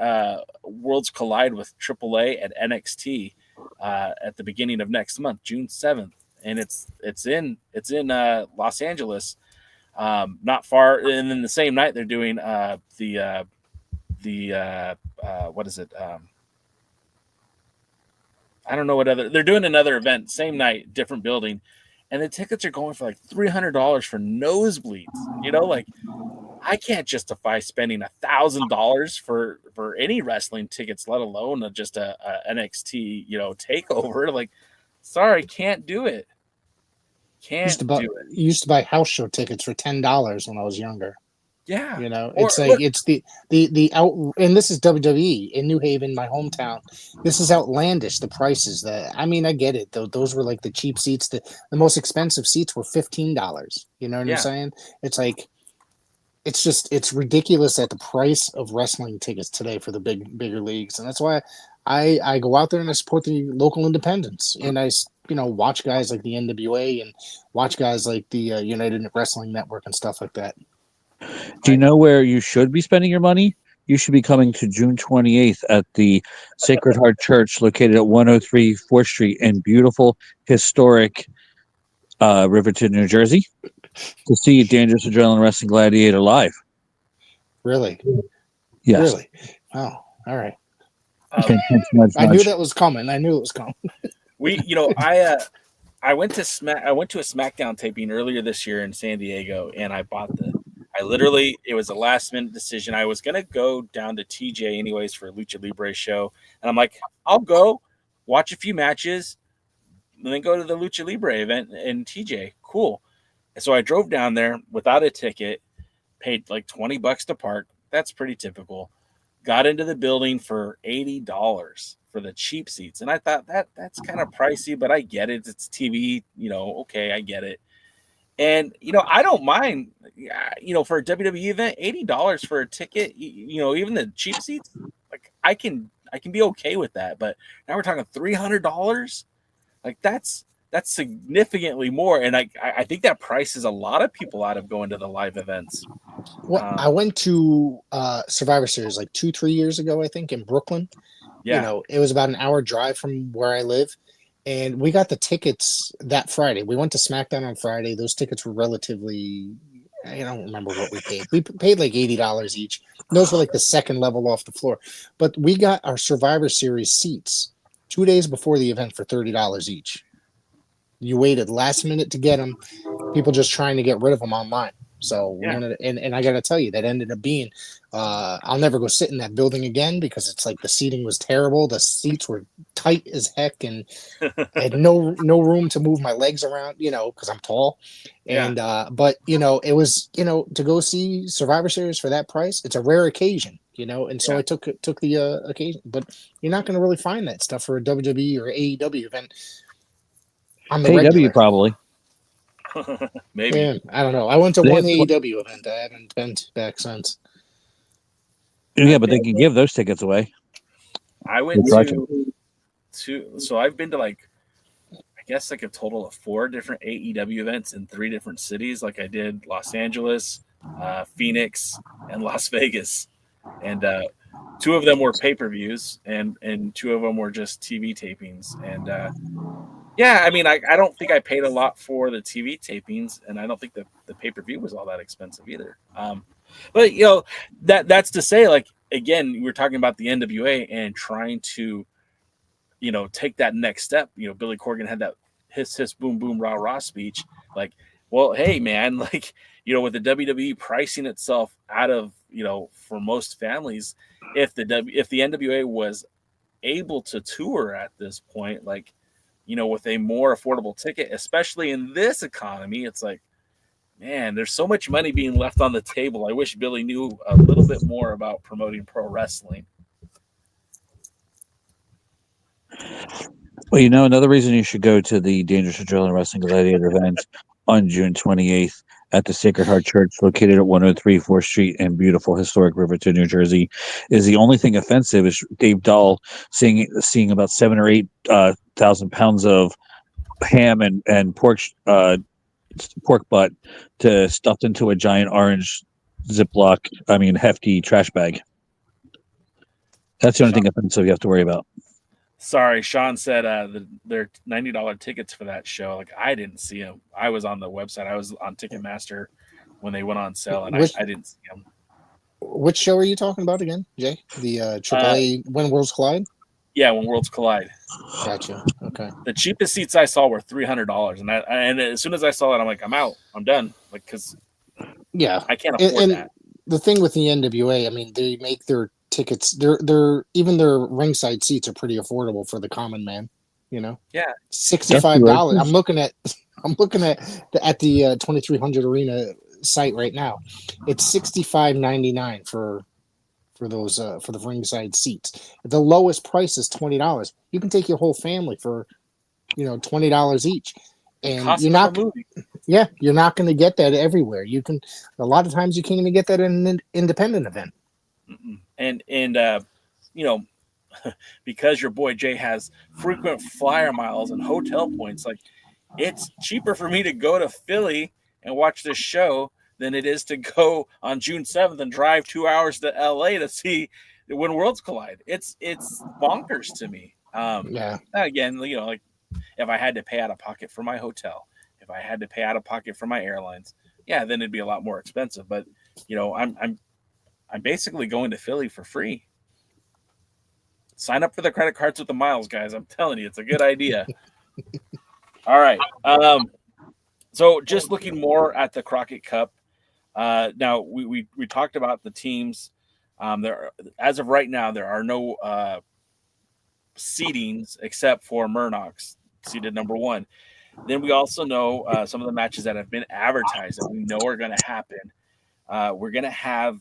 Worlds Collide with AAA at NXT at the beginning of next month, June 7th, and it's in Los Angeles, not far. And then the same night they're doing what is it? I don't know what other. They're doing another event, same night, different building. And the tickets are going for like $300 for nosebleeds. I can't justify spending $1,000 for any wrestling tickets, let alone just a NXT, takeover. Sorry, can't do it. Can't do it. You used to buy house show tickets for $10 when I was younger. Yeah. It's the out, and this is WWE in New Haven, my hometown. This is outlandish. The prices I get it. Those were like the cheap seats. The most expensive seats were $15. You know what I'm saying? It's ridiculous at the price of wrestling tickets today for the bigger leagues. And that's why I go out there and I support the local independents. And I, watch guys like the NWA and watch guys like the United Wrestling Network and stuff like that. Do you know where you should be spending your money? You should be coming to June 28th at the Sacred Heart Church located at 103 4th Street in beautiful, historic Riverton, New Jersey to see Dangerous Adrenaline Wrestling Gladiator live. Really? Yes. Really? Oh, all right. I knew that was coming. I went to a SmackDown taping earlier this year in San Diego, and I bought it was a last minute decision. I was going to go down to TJ anyways for a Lucha Libre show. And I'm like, I'll go watch a few matches and then go to the Lucha Libre event in TJ. Cool. And so I drove down there without a ticket, paid like $20 to park. That's pretty typical. Got into the building for $80 for the cheap seats. And I thought that's kind of pricey, but I get it. It's TV, okay, I get it. And, I don't mind, for a WWE event, $80 for a ticket, even the cheap seats, I can be okay with that. But now we're talking $300. That's significantly more. And I think that prices a lot of people out of going to the live events. Well, I went to Survivor Series 2-3 years ago, I think, in Brooklyn. Yeah. It was about an hour drive from where I live. And we got the tickets that Friday. We went to SmackDown on Friday. Those tickets were relatively, I don't remember what we paid. We paid like $80 each. Those were like the second level off the floor. But we got our Survivor Series seats 2 days before the event for $30 each. You waited last minute to get them. People just trying to get rid of them online. So we wanted to, and I got to tell you, that ended up being, I'll never go sit in that building again because it's like the seating was terrible. The seats were tight as heck, and I had no room to move my legs around, because I'm tall. And but it was to go see Survivor Series for that price. It's a rare occasion, and so I took the occasion. But you're not going to really find that stuff for a WWE or AEW event. On the AEW probably. Maybe. Yeah, I don't know. I went to one AEW event. I haven't been back since. Yeah, but they can give those tickets away. I went so I've been to I guess a total of 4 different AEW events in 3 different cities. I did Los Angeles, Phoenix, and Las Vegas. And 2 of them were pay-per-views and 2 of them were just TV tapings. And Yeah, I mean, I don't think I paid a lot for the TV tapings, and I don't think the pay-per-view was all that expensive either. But that's to say, like, again, we're talking about the NWA and trying to, take that next step. Billy Corgan had that hiss boom boom rah rah speech. Like, well, hey man, like, with the WWE pricing itself out of, for most families, if the NWA was able to tour at this point, like, with a more affordable ticket, especially in this economy, it's like, man, there's so much money being left on the table. I wish Billy knew a little bit more about promoting pro wrestling. Well, another reason you should go to the Dangerous Adrenaline Wrestling Gladiator event on June 28th at the Sacred Heart Church, located at 103 4th Street in beautiful historic Riverton, New Jersey, is the only thing offensive is Dave Dahl seeing about 7,000 or 8,000 pounds of ham and pork butt stuffed into a giant orange hefty trash bag. That's the only thing offensive you have to worry about. Sorry, Sean said they're $90 tickets for that show. Like, I didn't see them. I was on the website. I was on Ticketmaster when they went on sale, and I didn't see them. Which show are you talking about again, Jay? The AAA When Worlds Collide? Yeah, When Worlds Collide. Gotcha. Okay. The cheapest seats I saw were $300, and as soon as I saw that, I'm like, I'm out. I'm done. Like, because I can't afford that. The thing with the NWA, I mean, they make their tickets, even their ringside seats are pretty affordable for the common man, Yeah. $65. I'm looking at the 2300 Arena site right now. It's $65.99 for those for the ringside seats. The lowest price is $20. You can take your whole family for $20 each, and you're not going to get that everywhere. You can, a lot of times you can't even get that in an independent event. And because your boy Jay has frequent flyer miles and hotel points, like, it's cheaper for me to go to Philly and watch this show than it is to go on June 7th and drive 2 hours to LA to see When Worlds Collide. It's bonkers to me. Again, like, if I had to pay out of pocket for my hotel, if I had to pay out of pocket for my airlines, then it'd be a lot more expensive. But I'm basically going to Philly for free. Sign up for the credit cards with the miles, guys. I'm telling you, it's a good idea. All right. So just looking more at the Crockett Cup. Now we talked about the teams. As of right now, there are no seedings except for Murnoch's seeded number 1. Then we also know some of the matches that have been advertised that we know are going to happen. We're going to have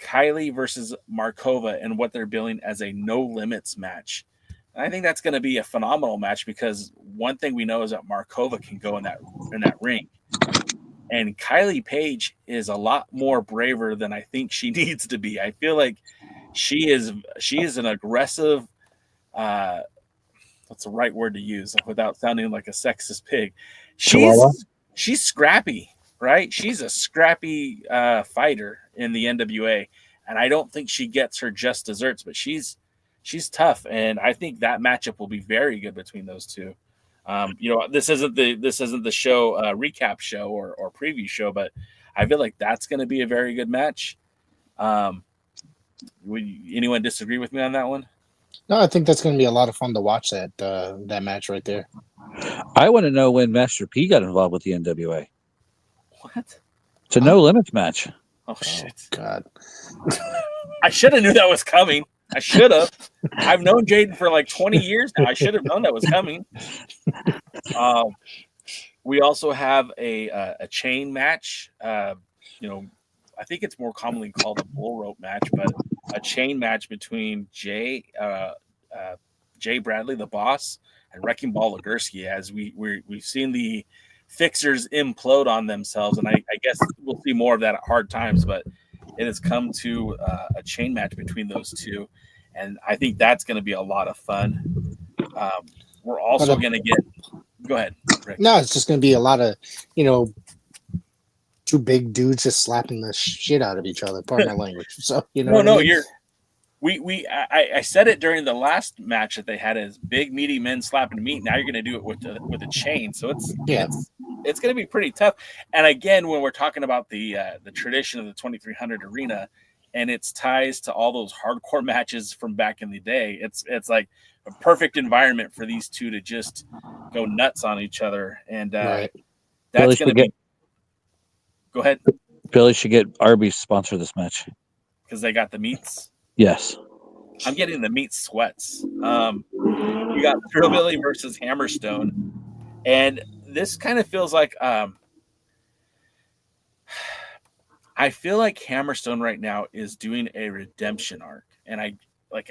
Kylie versus Markova and what they're billing as a no limits match. And I think that's going to be a phenomenal match, because one thing we know is that Markova can go in that ring, and Kylie Page is a lot more braver than I think she needs to be. I feel like she is an aggressive, what's the right word to use without sounding like a sexist pig? She's scrappy. Right? She's a scrappy fighter in the NWA, and I don't think she gets her just desserts, but she's tough, and I think that matchup will be very good between those two. This isn't the show recap show or preview show, but I feel like that's going to be a very good match. Would anyone disagree with me on that one? No, I think that's going to be a lot of fun to watch that match right there. I want to know when Master P got involved with the NWA. What? It's a no limits match. Oh shit! God, I should have knew that was coming. I should have. I've known Jaden for like 20 years now. I should have known that was coming. We also have a chain match. I think it's more commonly called a bull rope match, but a chain match between Jay Bradley, the boss, and Wrecking Ball Legursky, as we've seen the Fixers implode on themselves, and I guess we'll see more of that at Hard Times, but it has come to a chain match between those two, and I think that's going to be a lot of fun. We're also going to get – go ahead, Rick. No, it's just going to be a lot of, two big dudes just slapping the shit out of each other. Pardon my language. So, you're I said it during the last match that they had as big meaty men slapping meat. Now you're going to do it with a chain, so it's going to be pretty tough. And again, when we're talking about the tradition of the 2300 arena and its ties to all those hardcore matches from back in the day, it's like a perfect environment for these two to just go nuts on each other. And that's going to be. Go ahead. Billy should get Arby's to sponsor this match because they got the meats. Yes. I'm getting the meat sweats. You got Thrillbilly versus Hammerstone. And this kind of feels like I feel like Hammerstone right now is doing a redemption arc. And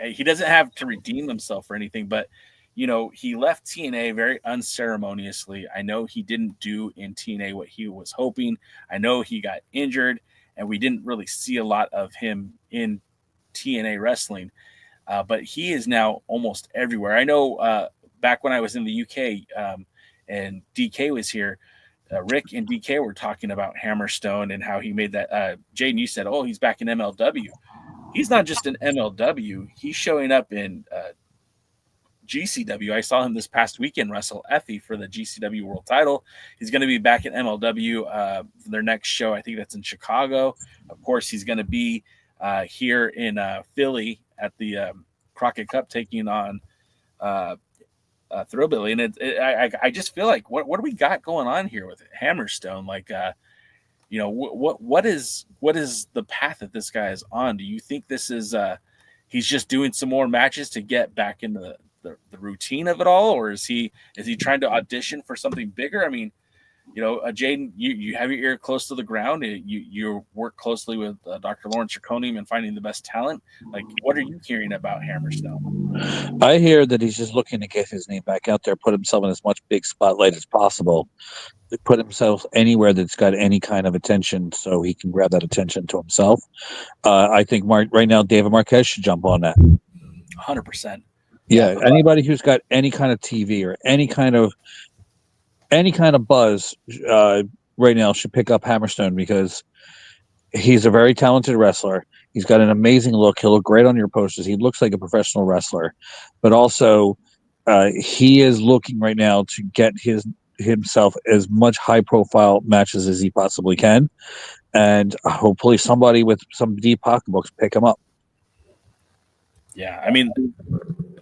he doesn't have to redeem himself or anything, but he left TNA very unceremoniously. I know he didn't do in TNA what he was hoping. I know he got injured and we didn't really see a lot of him in TNA wrestling, but he is now almost everywhere. I know back when I was in the UK and DK was here, Rick and DK were talking about Hammerstone and how he made that. Jaden, you said, oh, he's back in MLW. He's not just in MLW. He's showing up in GCW. I saw him this past weekend wrestle Effie for the GCW World Title. He's going to be back at MLW for their next show. I think that's in Chicago. Of course, he's going to be here in Philly at the Crockett Cup taking on Thrillbilly. And I just feel like what do we got going on here with Hammerstone? Like, what is the path that this guy is on? Do you think this is he's just doing some more matches to get back into the routine of it all, or is he trying to audition for something bigger? I mean, Jaden, you have your ear close to the ground. You work closely with Dr. Lawrence Draconium and finding the best talent. Like, what are you hearing about Hammerstone? I hear that he's just looking to get his name back out there, put himself in as much big spotlight as possible, put himself anywhere that's got any kind of attention so he can grab that attention to himself. I think right now David Marquez should jump on that. 100%. Yeah, anybody who's got any kind of TV or any kind of buzz right now should pick up Hammerstone because he's a very talented wrestler. He's got an amazing look. He'll look great on your posters. He looks like a professional wrestler, but also he is looking right now to get himself as much high-profile matches as he possibly can, and hopefully somebody with some deep pocketbooks pick him up. Yeah, I mean,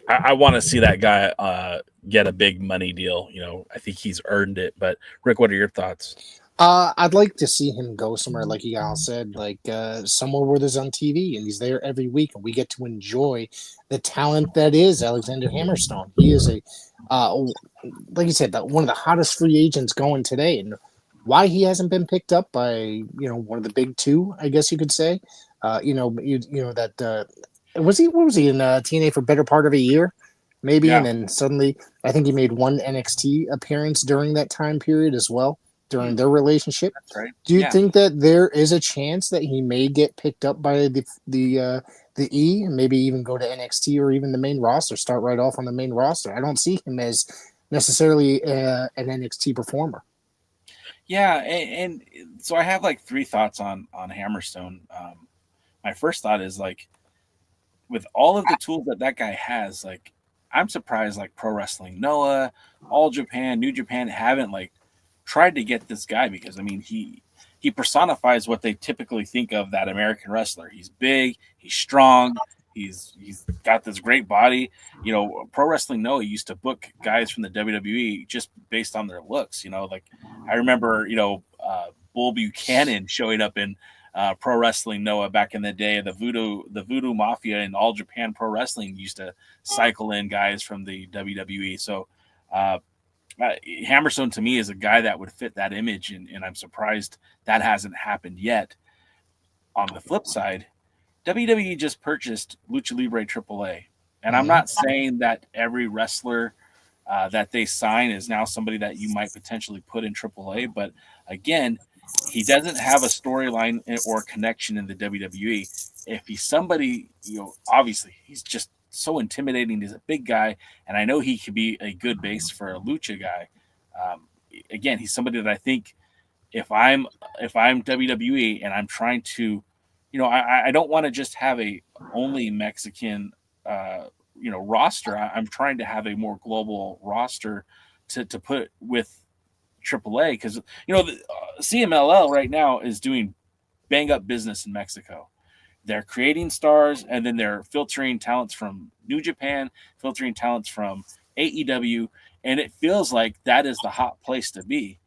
I want to see that guy get a big money deal. I think he's earned it. But Rick, what are your thoughts? I'd like to see him go somewhere, like you all said, like somewhere where there's on TV and he's there every week, and we get to enjoy the talent that is Alexander Hammerstone. He is like you said, one of the hottest free agents going today, and why he hasn't been picked up by one of the big two, I guess you could say. That was he? What was he in TNA for better part of a year, maybe, and then suddenly I think he made one NXT appearance during that time period as well. During their relationship. That's right. Do you think that there is a chance that he may get picked up by the E and maybe even go to NXT or even the main roster, start right off on the main roster? I don't see him as necessarily an NXT performer. Yeah, and so I have like three thoughts on Hammerstone. My first thought is like, with all of the tools that guy has, like, I'm surprised like Pro Wrestling Noah, All Japan, New Japan haven't like tried to get this guy, because I mean he personifies what they typically think of that American wrestler. He's big, he's strong, he's got this great body. Pro Wrestling Noah used to book guys from the WWE just based on their looks. Like I remember Bull Buchanan showing up in Pro Wrestling Noah back in the day. The Voodoo Mafia and All Japan Pro Wrestling used to cycle in guys from the WWE. So Hammerstone to me is a guy that would fit that image, and I'm surprised that hasn't happened yet. On the flip side, WWE just purchased Lucha Libre AAA, and I'm not saying that every wrestler that they sign is now somebody that you might potentially put in AAA, but again, he doesn't have a storyline or connection in the WWE. If he's somebody, obviously he's just so intimidating. He's a big guy, and I know he could be a good base for a lucha guy. Again, he's somebody that I think if I'm WWE and I'm trying to, I don't want to just have a only Mexican, roster. I'm trying to have a more global roster to put with AAA because, the CMLL right now is doing bang up business in Mexico. They're creating stars, and then they're filtering talents from New Japan, filtering talents from AEW, and it feels like that is the hot place to be.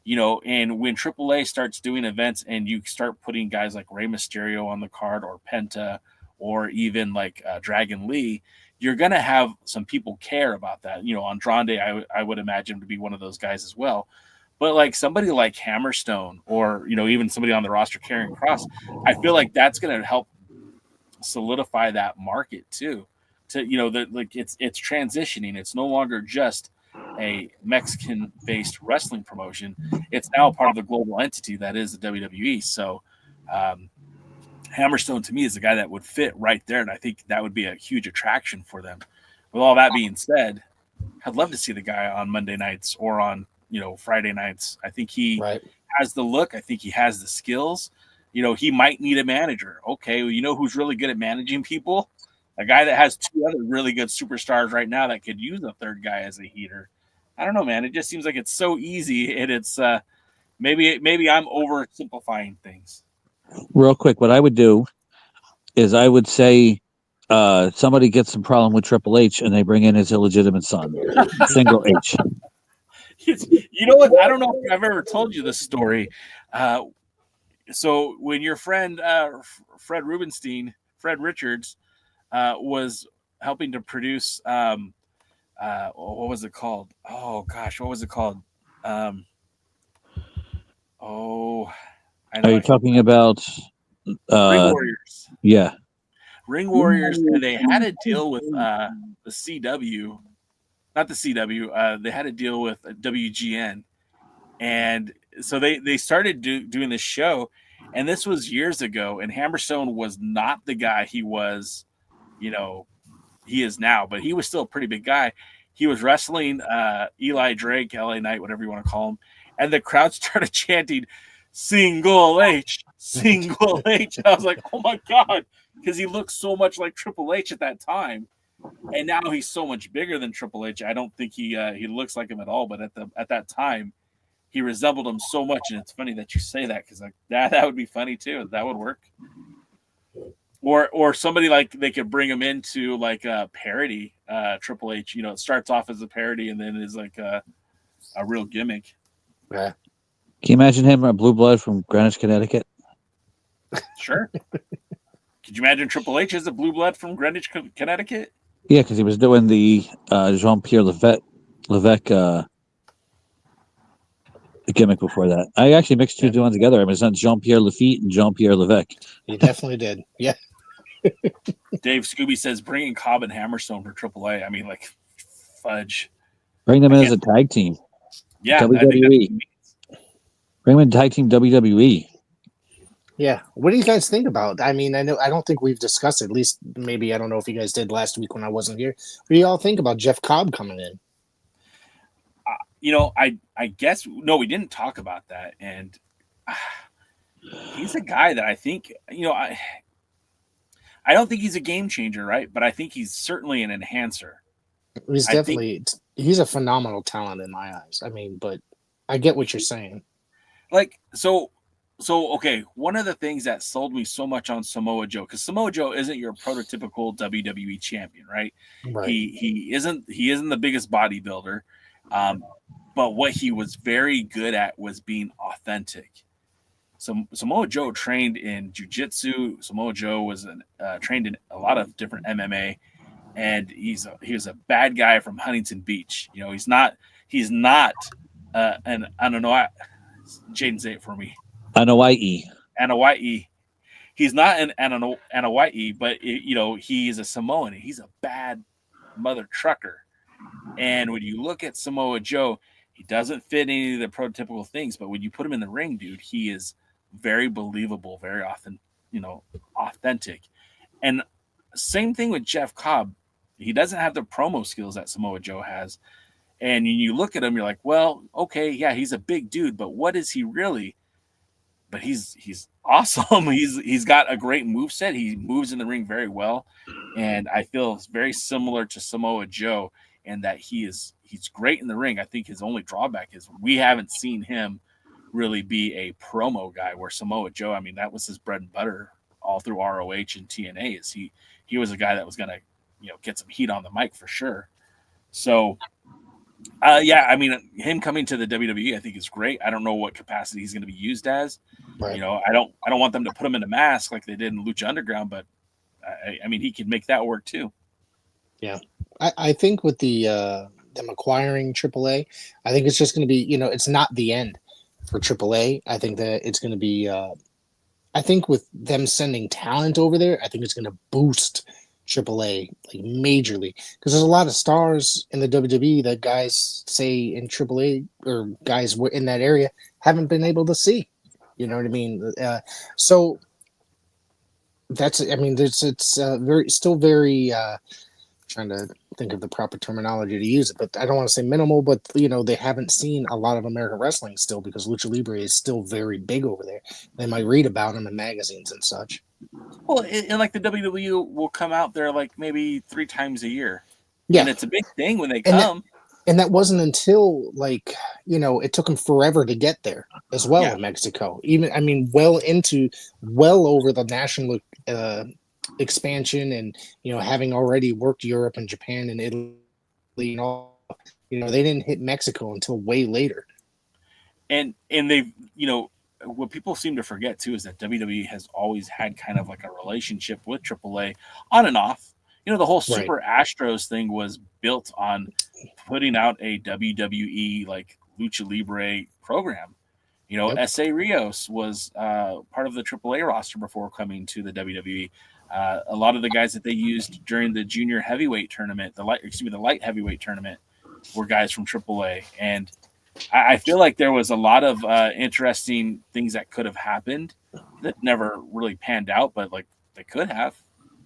And when AAA starts doing events and you start putting guys like Rey Mysterio on the card or Penta or even like Dragon Lee, you're going to have some people care about that. Andrade, I would imagine to be one of those guys as well. But like somebody like Hammerstone or, even somebody on the roster carrying Cross, I feel like that's going to help solidify that market too. It's transitioning. It's no longer just a Mexican-based wrestling promotion. It's now part of the global entity that is the WWE. So Hammerstone to me is the guy that would fit right there, and I think that would be a huge attraction for them. With all that being said, I'd love to see the guy on Monday nights or on Friday nights. I think he has the look. I think he has the skills. He might need a manager. Okay, well, who's really good at managing people? A guy that has two other really good superstars right now that could use a third guy as a heater. I don't know, man. It just seems like it's so easy, and it's maybe I'm oversimplifying things. Real quick, what I would do is I would say somebody gets some problem with Triple H, and they bring in his illegitimate son, Single H. You know what? I don't know if I've ever told you this story. So when your friend Fred Richards was helping to produce what was it called? Oh gosh, what was it called? Are you talking about Ring Warriors? Yeah, Ring Warriors, and they had to deal with the CW. Not the CW. They had to deal with WGN, and so they started doing this show, and this was years ago. And Hammerstone was not the guy he was, he is now, but he was still a pretty big guy. He was wrestling Eli Drake, LA Knight, whatever you want to call him, and the crowd started chanting "Single H, Single H." And I was like, "Oh my god!" Because he looked so much like Triple H at that time. And now he's so much bigger than Triple H. I don't think he looks like him at all. But at that time, he resembled him so much. And it's funny that you say that because like that would be funny too. That would work. Or somebody like they could bring him into like a parody Triple H. It starts off as a parody and then is like a real gimmick. Yeah. Can you imagine him a blue blood from Greenwich, Connecticut? Sure. Could you imagine Triple H as a blue blood from Greenwich, Connecticut? Yeah, because he was doing the Jean-Pierre Levesque gimmick before that. I actually mixed two ones together. I mean, it's not Jean-Pierre Lafitte and Jean-Pierre Levesque. He definitely did. Yeah. Dave Scooby says bringing Cobb and Hammerstone for AAA. I mean, like, fudge. Bring them in as a tag team. Yeah, WWE. Bring them in tag team WWE. Yeah. What do you guys think about? I mean, I don't think we've discussed it. At least maybe I don't know if you guys did last week when I wasn't here. What do you all think about Jeff Cobb coming in? I guess no, we didn't talk about that, and he's a guy that I think I don't think he's a game changer, right? But I think he's certainly an enhancer. He's a phenomenal talent in my eyes. I mean, but I get what you're saying. Like so okay, one of the things that sold me so much on Samoa Joe, because Samoa Joe isn't your prototypical WWE champion, right? He isn't the biggest bodybuilder, but what he was very good at was being authentic. So Samoa Joe trained in jiu-jitsu. Samoa Joe was trained in a lot of different MMA, and he was a bad guy from Huntington Beach. He's not and I don't know. Jaden, say it for me. Anawa'i. He's not an Anawa'i, but he is a Samoan. He's a bad mother trucker. And when you look at Samoa Joe, he doesn't fit any of the prototypical things. But when you put him in the ring, dude, he is very believable, very often, authentic. And same thing with Jeff Cobb. He doesn't have the promo skills that Samoa Joe has. And when you look at him, you're like, well, okay, yeah, he's a big dude, but what is he really? but he's awesome. He's got a great moveset. He moves in the ring very well, and I feel it's very similar to Samoa Joe in that he's great in the ring. I think his only drawback is we haven't seen him really be a promo guy, where Samoa Joe, I mean, that was his bread and butter all through ROH and TNA. Is he was a guy that was going to, get some heat on the mic for sure. So, yeah, I mean, him coming to the WWE, I think is great. I don't know what capacity he's going to be used as. Right. I don't want them to put him in a mask like they did in Lucha Underground, but I mean, he could make that work too. Yeah, I think with them acquiring AAA, I think it's just going to be, it's not the end for AAA. I think that it's going to be, I think with them sending talent over there, I think it's going to boost AAA like majorly, because there's a lot of stars in the WWE that guys say in AAA or guys in that area haven't been able to see. You know what I mean? So that's, I mean, it's very trying to think of the proper terminology to use it, but I don't want to say minimal, but they haven't seen a lot of American wrestling still, because Lucha Libre is still very big over there. They might read about them in magazines and such. Well, and like the WWE will come out there like maybe 3 times a year. Yeah. And it's a big thing when they come. And that wasn't until it took them forever to get there as well in Mexico. Even, I mean, well over the national expansion, and having already worked Europe and Japan and Italy and all, they didn't hit Mexico until way later. And they've what people seem to forget too is that WWE has always had kind of like a relationship with AAA on and off. The whole Super Astros thing was built on putting out a WWE like Lucha Libre program. S.A. Rios was part of the AAA roster before coming to the WWE. A lot of the guys that they used during the junior heavyweight tournament, the light heavyweight tournament, were guys from AAA. And I feel like there was a lot of interesting things that could have happened that never really panned out, but like they could have,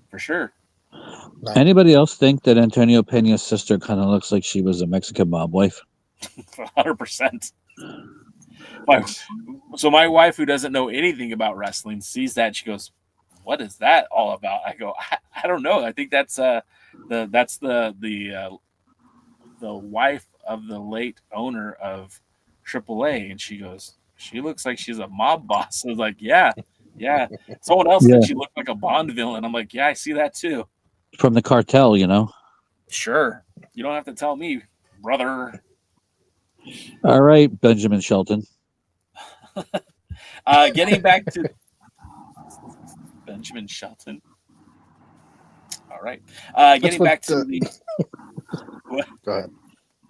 for sure. Anybody else think that Antonio Pena's sister kind of looks like she was a Mexican mob wife? 100%. So my wife, who doesn't know anything about wrestling, sees that, she goes, "What is that all about?" I go, I don't know. I think that's the wife of the late owner of AAA, and she goes, "She looks like she's a mob boss." I was like, yeah. Someone else said she looked like a Bond villain. I'm like, yeah, I see that too. From the cartel, Sure. You don't have to tell me, brother. All right, Benjamin Shelton. Getting back to Benjamin Shelton. All right. Getting back to the. What? Go ahead.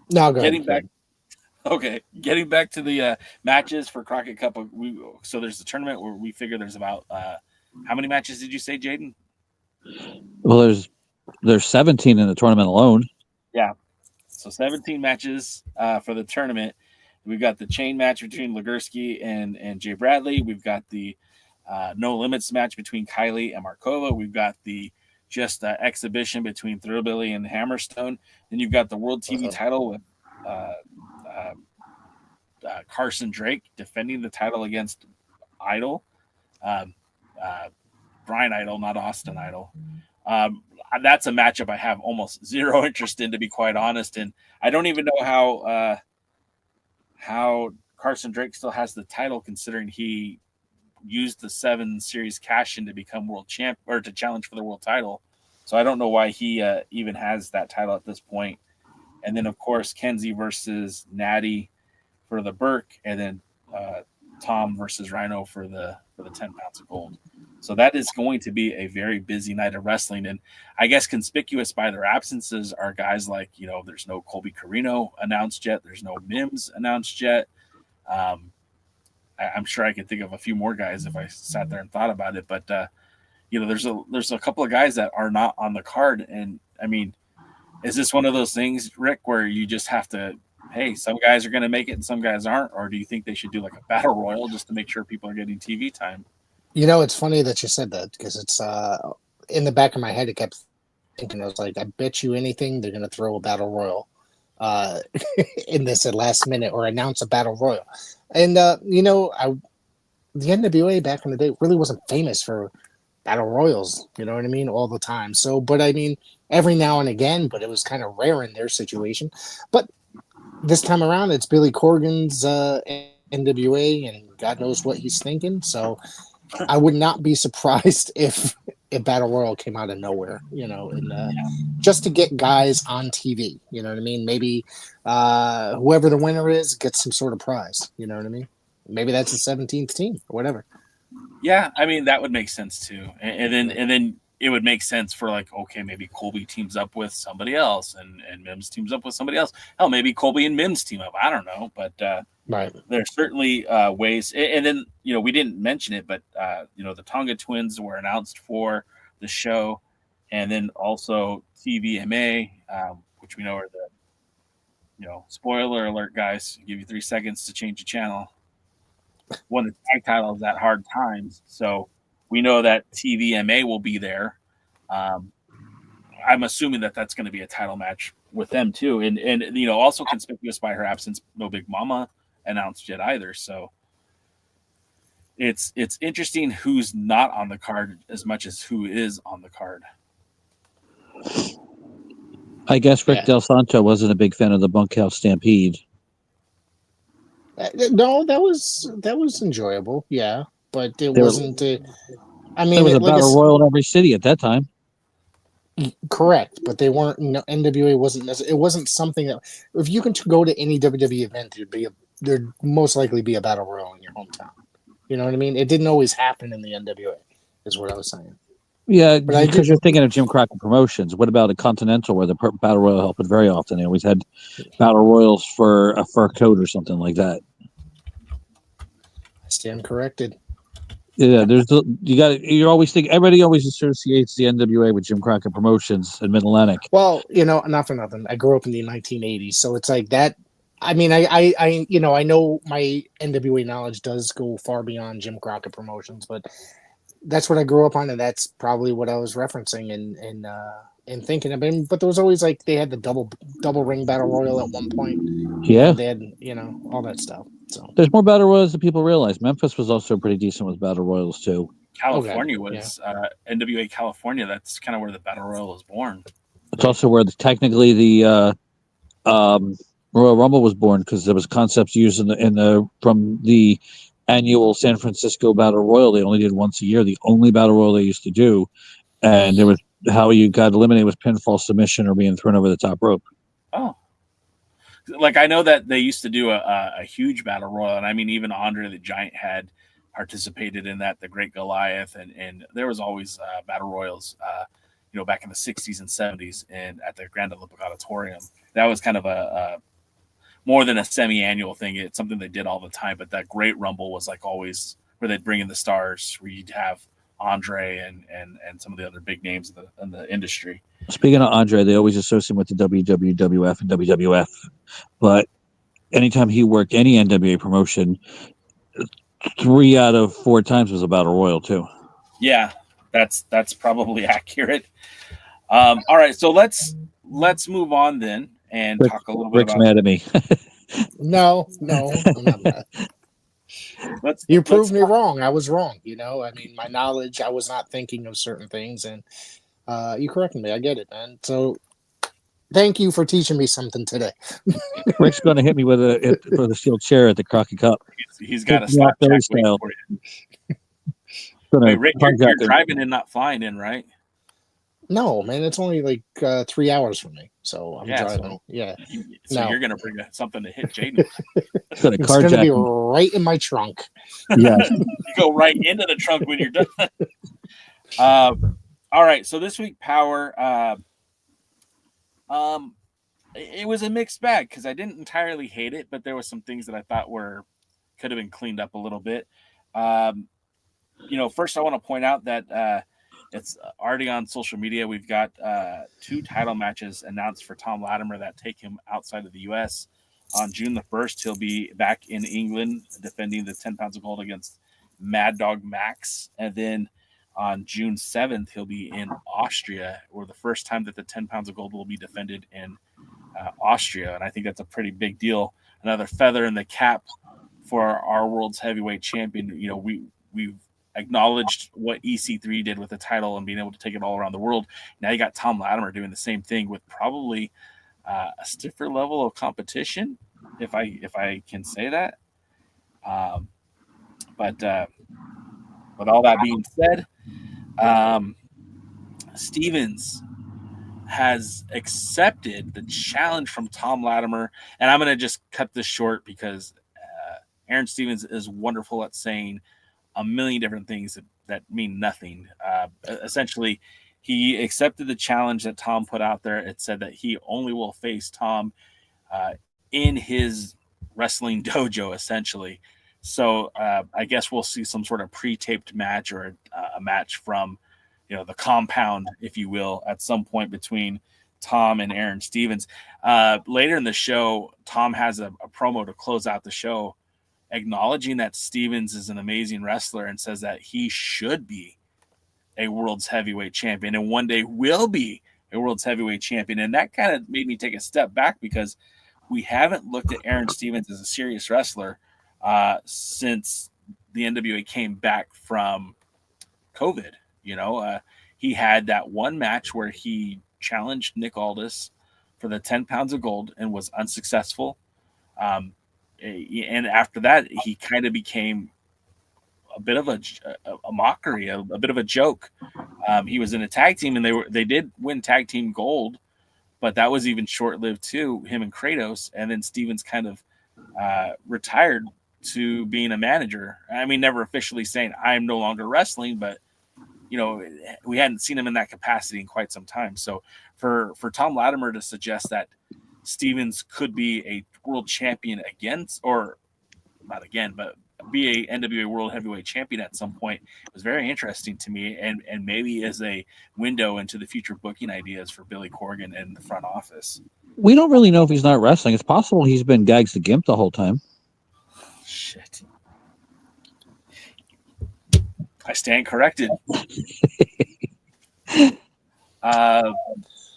No, go getting ahead. back. Okay, getting back to the matches for Crockett Cup. So there's a tournament where we figure there's about how many matches did you say, Jaden? Well, there's 17 in the tournament alone. Yeah, so 17 matches for the tournament. We've got the chain match between Legursky and Jay Bradley. We've got the no limits match between Kylie and Markova. We've got the just exhibition between Thrillbilly and Hammerstone. Then you've got the World TV title with Carson Drake defending the title against Idol. Brian Idol, not Austin Idol. That's a matchup I have almost zero interest in, to be quite honest. And I don't even know how Carson Drake still has the title, considering he used the 7 Series cash-in to become world champ, or to challenge for the world title. So I don't know why he even has that title at this point. And then, of course, Kenzie versus Natty for the Burke, and then Tom versus Rhino for the 10 pounds of gold. So that is going to be a very busy night of wrestling. And I guess conspicuous by their absences are guys like, there's no Colby Carino announced yet. There's no Mims announced yet. I'm sure I could think of a few more guys if I sat there and thought about it. But, there's a couple of guys that are not on the card. And, I mean, is this one of those things, Rick, where you just have to, hey, some guys are going to make it and some guys aren't? Or do you think they should do like a battle royal just to make sure people are getting TV time? It's funny that you said that, because it's in the back of my head. I kept thinking, I was like, I bet you anything they're going to throw a battle royal in this at last minute, or announce a battle royal. And, the NWA back in the day really wasn't famous for battle royals, you know what I mean, all the time. So, but I mean, every now and again, but it was kind of rare in their situation. But this time around, it's Billy Corgan's NWA, and God knows what he's thinking. So, I would not be surprised if a battle royal came out of nowhere, you know, and just to get guys on TV. You know what I mean? Maybe whoever the winner is gets some sort of prize. You know what I mean? Maybe that's the 17th team or whatever. Yeah, I mean that would make sense too, and then it would make sense for like, okay, maybe Colby teams up with somebody else, and Mims teams up with somebody else. Hell, maybe Colby and Mims team up. I don't know, but right, there's certainly ways. And then we didn't mention it, but the Tonga twins were announced for the show, and then also TVMA, which we know are the spoiler alert, guys. I'll give you 3 seconds to change the channel. Won the tag titles at Hard Times, so we know that TVMA will be there. I'm assuming that that's going to be a title match with them too, and also conspicuous by her absence, no Big Mama announced yet either. So it's interesting who's not on the card as much as who is on the card. I guess Rick Del Santo wasn't a big fan of the Bunkhouse Stampede. No, that was enjoyable, yeah, but it wasn't. I mean, there was a battle royal in every city at that time. Correct, but they weren't. NWA wasn't. It wasn't something that if you can go to any WWE event, there'd most likely be a battle royal in your hometown. You know what I mean? It didn't always happen in the NWA, is what I was saying. Yeah, but because you're thinking of Jim Crockett Promotions. What about a Continental where the battle royal happened very often? They always had battle royals for a fur coat or something like that. I stand corrected. Yeah, you're always thinking. Everybody always associates the NWA with Jim Crockett Promotions in Mid Atlantic. Well, not for nothing. I grew up in the 1980s, so it's like that. I mean, I know my NWA knowledge does go far beyond Jim Crockett Promotions, but that's what I grew up on, and that's probably what I was referencing and thinking of. But there was always like they had the double ring battle royal at one point. Yeah, they had all that stuff. So there's more battle royals than people realize. Memphis was also pretty decent with battle royals too. California was NWA California. That's kind of where the battle royal was born. It's also where technically the Royal Rumble was born, because there was concepts used from the annual San Francisco Battle Royal. They only did once a year, the only Battle Royal they used to do, and there was how you got eliminated was pinfall, submission, or being thrown over the top rope. Oh, like I know that they used to do a huge Battle Royal, and I mean even Andre the Giant had participated in that, the Great Goliath, and there was always Battle Royals, back in the 60s and 70s, and at the Grand Olympic Auditorium. That was kind of a more than a semi-annual thing. It's something they did all the time, but that Great Rumble was like always where they'd bring in the stars, where you'd have Andre and some of the other big names in the industry. Speaking of Andre, they always associate him with the WWF and WWF, but anytime he worked any NWA promotion, 3 out of 4 times was a Battle Royal too. Yeah, that's probably accurate. All right, so let's move on then and talk a little bit Rick's mad at me. No, I'm not mad. You proved me wrong. I was wrong. I mean, my knowledge, I was not thinking of certain things, and you corrected me. I get it, man. So thank you for teaching me something today. Rick's going to hit me with a steel chair at the Crockett Cup. He's got a slap jack waiting for you. Wait, Rick, you're driving and not flying in, right? No, man, it's only like 3 hours from me, so I'm driving. So you're gonna bring something to hit Jaden. It's gonna be right in my trunk. Yeah, you go right into the trunk when you're done. All right, so this week, Power. It was a mixed bag because I didn't entirely hate it, but there were some things that I thought could have been cleaned up a little bit. First I want to point out that it's already on social media. We've got 2 title matches announced for Tom Latimer that take him outside of the U.S. On June the 1st, he'll be back in England defending the 10 pounds of gold against Mad Dog Max. And then on June 7th, he'll be in Austria, or the first time that the 10 pounds of gold will be defended in Austria. And I think that's a pretty big deal. Another feather in the cap for our world's heavyweight champion. We've acknowledged what EC3 did with the title and being able to take it all around the world. Now you got Tom Latimer doing the same thing with probably a stiffer level of competition, if I can say that. But with all that being said, Stevens has accepted the challenge from Tom Latimer, and I'm going to just cut this short because Aaron Stevens is wonderful at saying a million different things that mean nothing. Essentially, he accepted the challenge that Tom put out there. It said that he only will face Tom in his wrestling dojo, essentially. So I guess we'll see some sort of pre-taped match or a match from the compound, if you will, at some point between Tom and Aaron Stevens. Later in the show, Tom has a promo to close out the show, acknowledging that Stevens is an amazing wrestler and says that he should be a world's heavyweight champion and one day will be a world's heavyweight champion. And that kind of made me take a step back because we haven't looked at Aaron Stevens as a serious wrestler since the NWA came back from COVID. He had that one match where he challenged Nick Aldis for the 10 pounds of gold and was unsuccessful. And after that, he kind of became a bit of a mockery, a bit of a joke. He was in a tag team, and they did win tag team gold, but that was even short-lived too, him and Kratos. And then Stevens kind of retired to being a manager. I mean, never officially saying I'm no longer wrestling, but we hadn't seen him in that capacity in quite some time. So for Tom Latimer to suggest that Stevens could be a world champion or not again, but be a NWA World Heavyweight Champion at some point was very interesting to me, and maybe is a window into the future booking ideas for Billy Corgan and the front office. We don't really know if he's not wrestling. It's possible he's been Gags the Gimp the whole time. Shit. I stand corrected.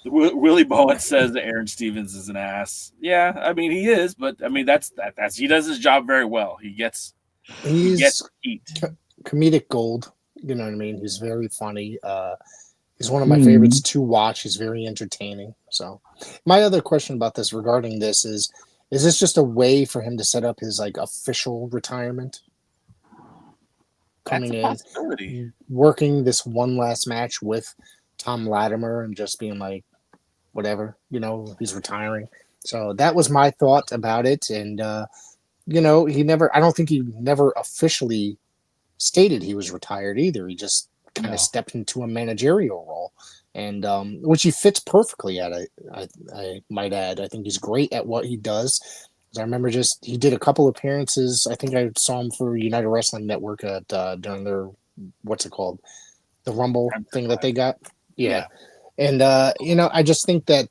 Willie Bowen says that Aaron Stevens is an ass. Yeah, I mean he is, but I mean that's he does his job very well. He gets heat. Comedic gold. You know what I mean? He's very funny. He's one of my favorites to watch. He's very entertaining. So my other question about this regarding this is this just a way for him to set up his official retirement? Coming in, working this one last match with Tom Latimer and just being like, whatever, he's retiring. So that was my thought about it. And, I don't think he never officially stated he was retired either. He just kind of stepped into a managerial role, and which he fits perfectly at. I might add. I think he's great at what he does. I remember he did a couple appearances. I think I saw him for United Wrestling Network at during their what's it called, the Rumble thing that they got. Yeah. And I just think that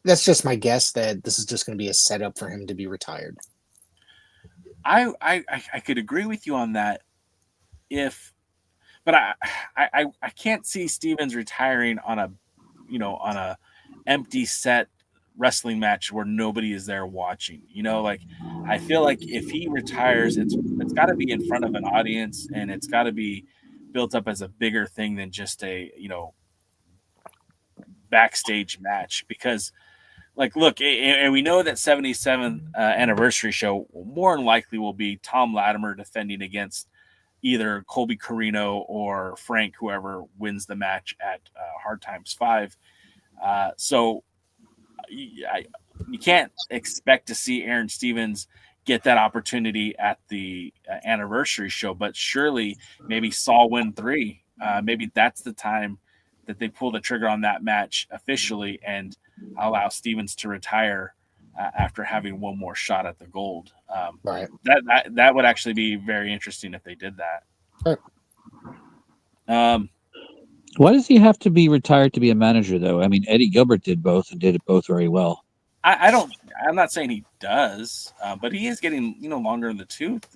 that's just my guess that this is just going to be a setup for him to be retired. I could agree with you on that, but I can't see Stevens retiring on a empty set wrestling match where nobody is there watching. I feel like if he retires, it's got to be in front of an audience, and it's got to be built up as a bigger thing than just a backstage match. Because look, and we know that 77th anniversary show more than likely will be Tom Latimer defending against either Colby Carino or Frank, whoever wins the match at Hard Times 5. So you can't expect to see Aaron Stevens get that opportunity at the anniversary show, but surely maybe Saw Win 3. Maybe that's the time that they pull the trigger on that match officially and allow Stevens to retire after having one more shot at the gold. Right. That would actually be very interesting if they did that. Right. Why does he have to be retired to be a manager, though? I mean, Eddie Gilbert did both and did it both very well. I'm not saying he does, but he is getting longer in the tooth.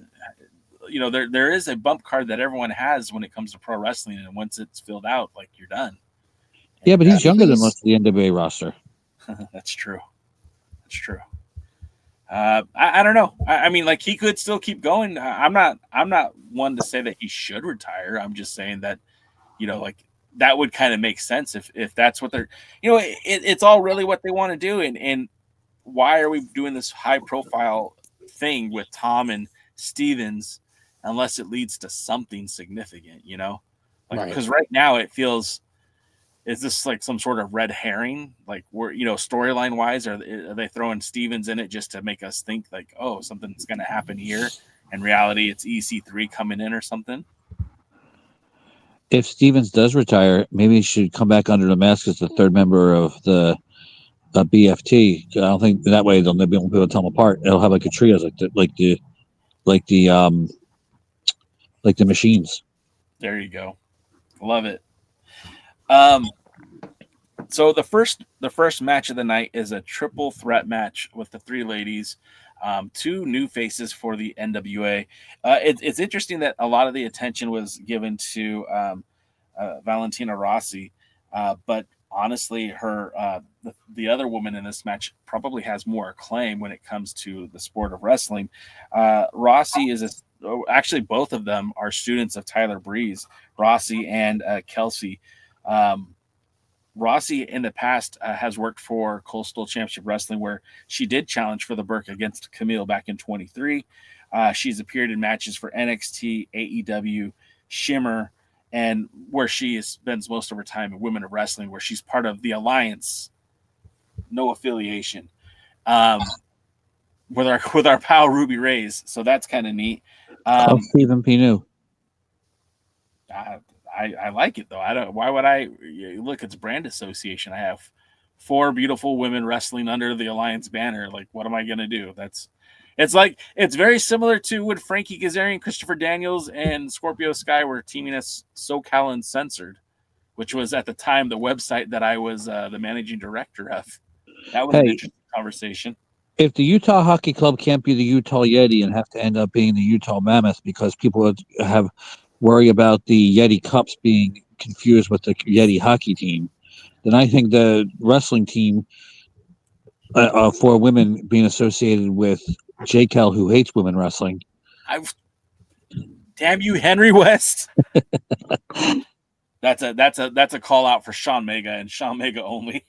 There is a bump card that everyone has when it comes to pro wrestling, and once it's filled out, you're done. Yeah, but he's younger than most of the NWA roster. That's true. I don't know. I mean, like, he could still keep going. I'm not one to say that he should retire. I'm just saying that, like, that would kind of make sense if that's what they're, it's all really what they want to do. And why are we doing this high profile thing with Tom and Stevens unless it leads to something significant, because right now it feels, is this like some sort of red herring? Like, we're, storyline wise, are they throwing Stevens in it just to make us think like, oh, something's going to happen here? In reality, it's EC3 coming in or something. If Stevens does retire, maybe he should come back under the mask as the third member of the BFT. I don't think that way they'll be able to tell them apart. It'll have like a trios, like the machines. There you go. Love it. So the first match of the night is a triple threat match with the three ladies, two new faces for the NWA. It's interesting that a lot of the attention was given to Valentina Rossi, but honestly, her the other woman in this match probably has more acclaim when it comes to the sport of wrestling. Rossi is actually both of them are students of Tyler Breeze, Rossi and Kelsey. Rossi in the past has worked for Coastal Championship Wrestling, where she did challenge for the Burke against Camille back in 23. She's appeared in matches for NXT, AEW, Shimmer, and where she spends most of her time in Women of Wrestling, where she's part of the Alliance, no affiliation, with our pal Ruby Rays. So that's kind of neat. Stephen Pinu. I like it though. Why would I look? It's brand association. I have 4 beautiful women wrestling under the Alliance banner. Like, what am I going to do? It's very similar to when Frankie Kazarian, Christopher Daniels, and Scorpio Sky were teaming as SoCal Uncensored, which was at the time the website that I was the managing director of. That was an interesting conversation. If the Utah Hockey Club can't be the Utah Yeti and have to end up being the Utah Mammoth because people have worry about the Yeti Cups being confused with the Yeti hockey team, then I think the wrestling team for women being associated with JCal, who hates women wrestling. Damn you, Henry West. That's a call out for Sean Mega and Sean Mega only.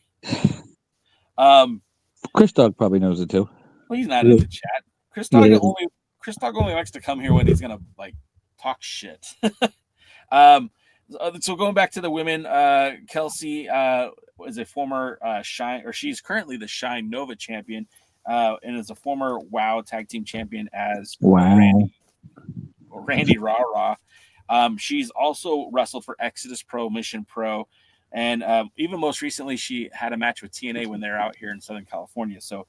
Chris Dog probably knows it too. Well, he's not in the chat. Chris Dog only likes to come here when he's gonna like talk shit. So going back to the women, Kelsey is a former Shine, or she's currently the Shine Nova champion, and is a former WoW tag team champion as Randy Rah. She's also wrestled for Exodus Pro, Mission Pro, and even most recently she had a match with TNA when they're out here in Southern California. So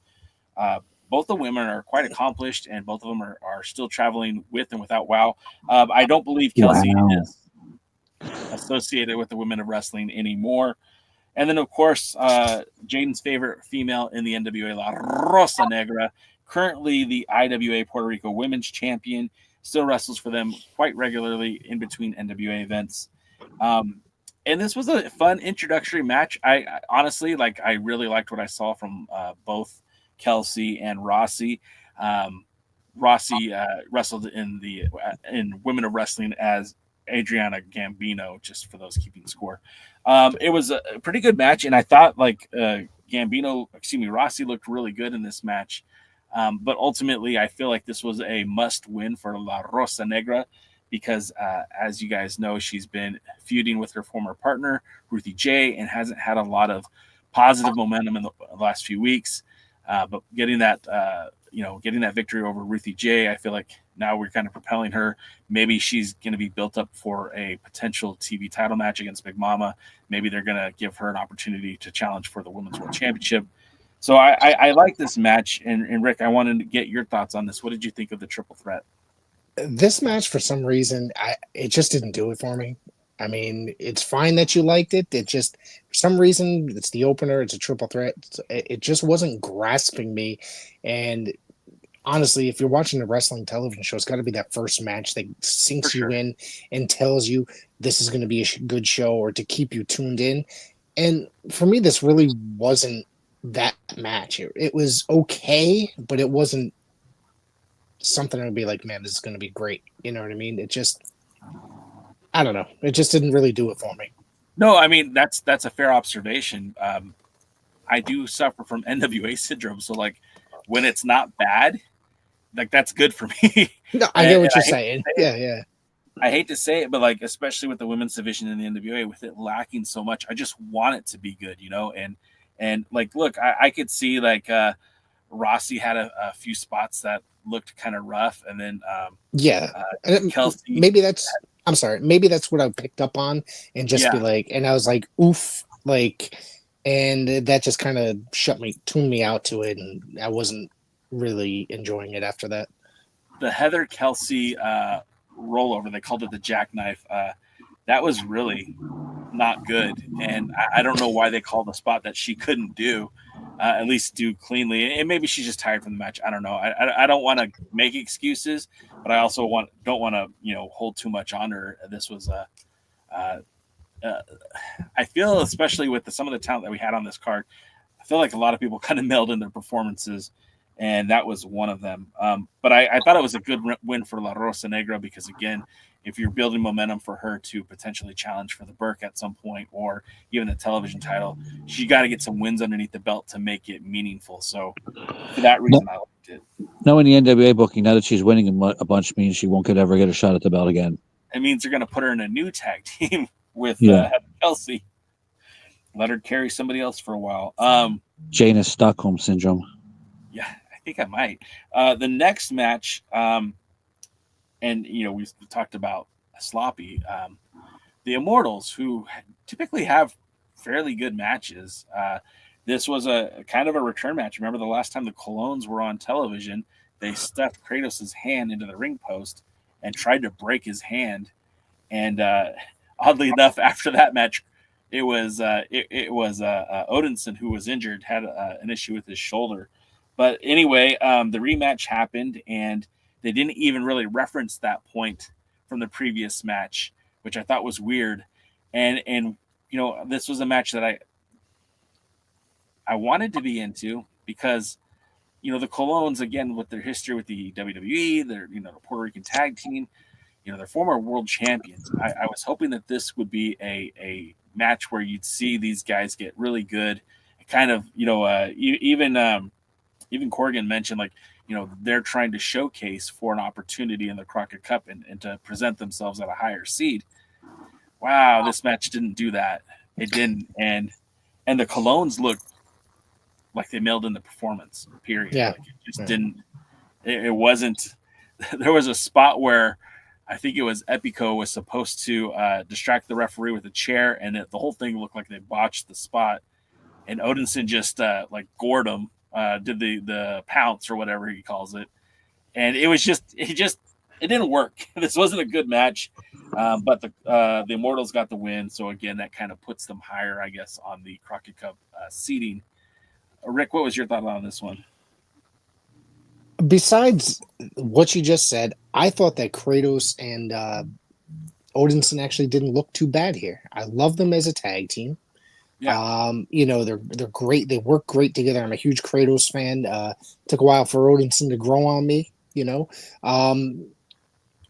both the women are quite accomplished, and both of them are still traveling with and without WoW. I don't believe Kelsey is associated with the Women of Wrestling anymore. And then, of course, Jaden's favorite female in the NWA, La Rosa Negra, currently the IWA Puerto Rico Women's Champion, still wrestles for them quite regularly in between NWA events. And this was a fun introductory match. I honestly, I really liked what I saw from both Kelsey and Rossi. Rossi wrestled in Women of Wrestling as Adriana Gambino, just for those keeping score. It was a pretty good match, and I thought Rossi looked really good in this match. But ultimately, I feel like this was a must-win for La Rosa Negra because, as you guys know, she's been feuding with her former partner, Ruthie J, and hasn't had a lot of positive momentum in the last few weeks. But getting that victory over Ruthie J, I feel like now we're kind of propelling her. Maybe she's going to be built up for a potential TV title match against Big Mama. Maybe they're going to give her an opportunity to challenge for the Women's World Championship. So I like this match. And Rick, I wanted to get your thoughts on this. What did you think of the triple threat? This match, for some reason, it just didn't do it for me. I mean, it's fine that you liked it. It just, for some reason, it's the opener. It's a triple threat. It just wasn't grasping me. And honestly, if you're watching a wrestling television show, it's got to be that first match that sinks you in and tells you this is going to be a good show or to keep you tuned in. And for me, this really wasn't that match. It was okay, but it wasn't something I'd be like, man, this is going to be great. You know what I mean? It just, I don't know. It just didn't really do it for me. No, I mean, that's a fair observation. I do suffer from NWA syndrome. So like when it's not bad, like that's good for me. No, I get what you're saying. Yeah. I hate to say it, but like, especially with the women's division in the NWA, with it lacking so much, I just want it to be good, you know? And like, look, I could see like Rossi had a few spots that looked kind of rough. And then Kelsey. Maybe that's what I picked up on and just be like, and I was like, oof, like, and that just kind of tuned me out to it. And I wasn't really enjoying it after that. The Heather Kelsey rollover, they called it the jackknife. That was really not good. And I don't know why they called a spot that she couldn't do, at least do cleanly. And maybe she's just tired from the match. I don't know. I don't want to make excuses, but I also don't want to, hold too much on her. This was I feel, especially with some of the talent that we had on this card, I feel like a lot of people kind of mailed in their performances, and that was one of them. But I thought it was a good win for La Rosa Negra because, again, if you're building momentum for her to potentially challenge for the Burke at some point or even the television title, she got to get some wins underneath the belt to make it meaningful. So for that reason, I liked it. No, in the NWA booking, now that she's winning a bunch means she won't ever get a shot at the belt again. It means they're going to put her in a new tag team with Kelsey. Let her carry somebody else for a while. Jaden Stockholm syndrome. Yeah, I think I might. The next match, and we talked about sloppy. The Immortals, who typically have fairly good matches. This was a kind of a return match. Remember the last time the Colognes were on television, they stuffed Kratos' hand into the ring post and tried to break his hand. And oddly enough, after that match, it was Odinson who was injured, had an issue with his shoulder. But anyway, the rematch happened, and they didn't even really reference that point from the previous match, which I thought was weird. And this was a match that I wanted to be into because, the Colognes, again, with their history with the WWE, their, the Puerto Rican tag team, they're former world champions. I was hoping that this would be a match where you'd see these guys get really good. Kind of, even Corrigan mentioned, like, they're trying to showcase for an opportunity in the Crockett Cup and to present themselves at a higher seed. Wow, this match didn't do that. It didn't. And the Colognes looked like they mailed in the performance, period. Yeah. Like it just didn't. It wasn't. There was a spot where I think it was Epico was supposed to distract the referee with a chair, and the whole thing looked like they botched the spot. And Odinson just gored him, did the pounce or whatever he calls it, and it was it didn't work. This wasn't a good match, but the Immortals got the win. So again, that kind of puts them higher, I guess, on the Crockett Cup seeding. Rick, what was your thought on this one? Besides what you just said, I thought that Kratos and Odinson actually didn't look too bad here. I love them as a tag team. Yeah. They're great. They work great together. I'm a huge Kratos fan. Took a while for Odinson to grow on me,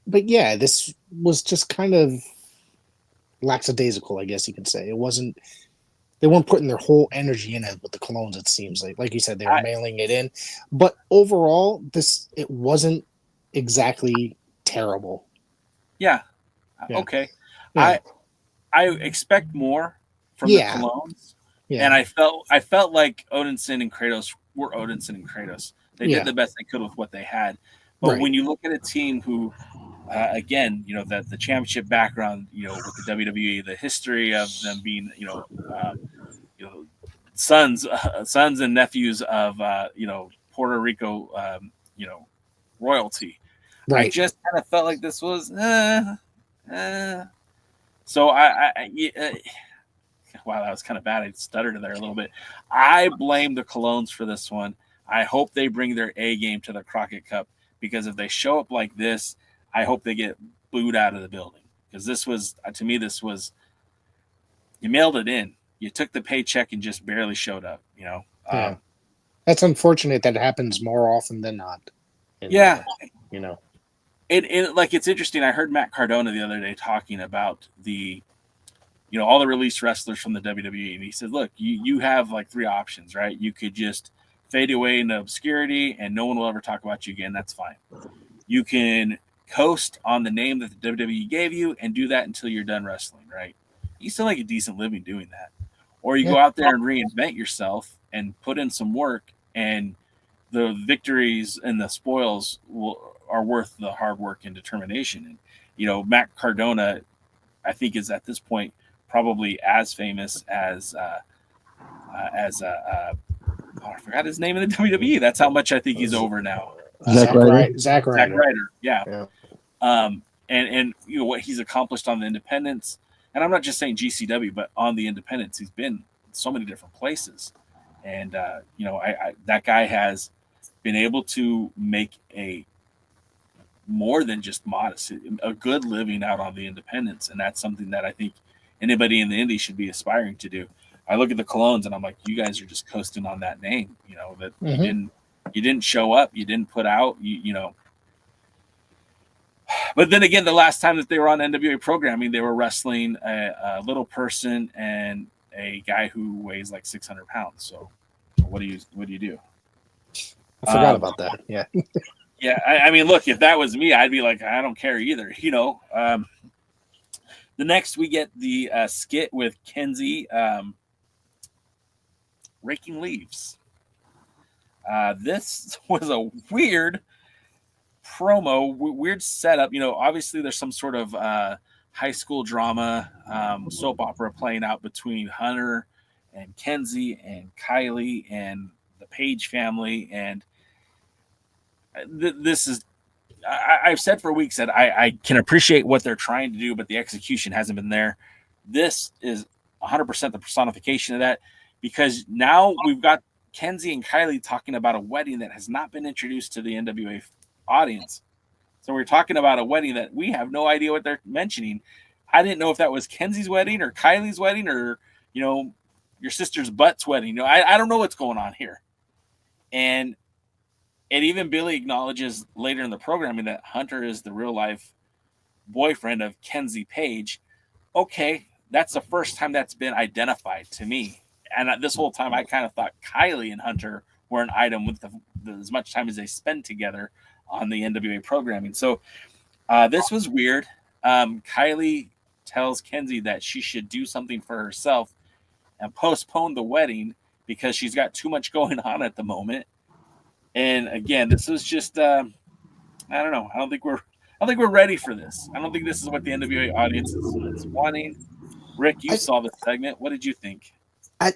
but yeah, this was just kind of lackadaisical, I guess you could say. They weren't putting their whole energy in it with the Colognes, it seems like you said, they were mailing it in. But overall, it wasn't exactly terrible. Yeah. Okay. Yeah. I expect more from the Colognes. Yeah. And I felt like Odinson and Kratos were Odinson and Kratos. They did the best they could with what they had. But when you look at a team who, again, the championship background, with the WWE, the history of them being, sons and nephews of, Puerto Rico, royalty. Right. I just kind of felt like this was, so wow, that was kind of bad. I stuttered there a little bit. I blame the Colognes for this one. I hope they bring their A game to the Crockett Cup, because if they show up like this, I hope they get booed out of the building, because this was, to me, you mailed it in. You took the paycheck and just barely showed up, That's unfortunate that it happens more often than not. You know. It's interesting. I heard Matt Cardona the other day talking about all the released wrestlers from the WWE, and he said, "Look, you have like 3 options, right? You could just fade away into obscurity, and no one will ever talk about you again. That's fine. You can coast on the name that the WWE gave you and do that until you're done wrestling, right? You still make a decent living doing that, or you go out there and reinvent yourself and put in some work, and the victories and the spoils are worth the hard work and determination." And Matt Cardona, I think, is at this point probably as famous as I forgot his name in the WWE. That's how much I think he's over now. Zack Ryder. Yeah. And what he's accomplished on the independents, and I'm not just saying GCW, but on the independents, he's been in so many different places. And that guy has been able to make a more than just modest, a good living out on the independents, and that's something that I think anybody in the indie should be aspiring to do. I look at the Colognes and I'm like, you guys are just coasting on that name, that you didn't show up, you didn't put out, But then again, the last time that they were on NWA programming, they were wrestling a little person and a guy who weighs like 600 pounds. So what do you do? I forgot about that. Yeah. Yeah. I mean, look, if that was me, I'd be like, I don't care either. The next we get the skit with Kenzie raking leaves. This was a weird promo, weird setup. Obviously there's some sort of high school drama, soap opera playing out between Hunter and Kenzie and Kylie and the Page family. And this is, I've said for weeks that I can appreciate what they're trying to do, but the execution hasn't been there. This is 100% the personification of that, because now we've got Kenzie and Kylie talking about a wedding that has not been introduced to the NWA audience. So we're talking about a wedding that we have no idea what they're mentioning. I didn't know if that was Kenzie's wedding or Kylie's wedding or, your sister's butt's wedding. I don't know what's going on here. And even Billy acknowledges later in the programming that Hunter is the real life boyfriend of Kenzie Page. Okay, that's the first time that's been identified to me. And this whole time I kind of thought Kylie and Hunter were an item with as much time as they spend together on the NWA programming. So this was weird. Kylie tells Kenzie that she should do something for herself and postpone the wedding because she's got too much going on at the moment. And again, this was just I don't know. I don't think we're ready for this. I don't think this is what the NWA audience is wanting. Rick, you saw the segment. What did you think? I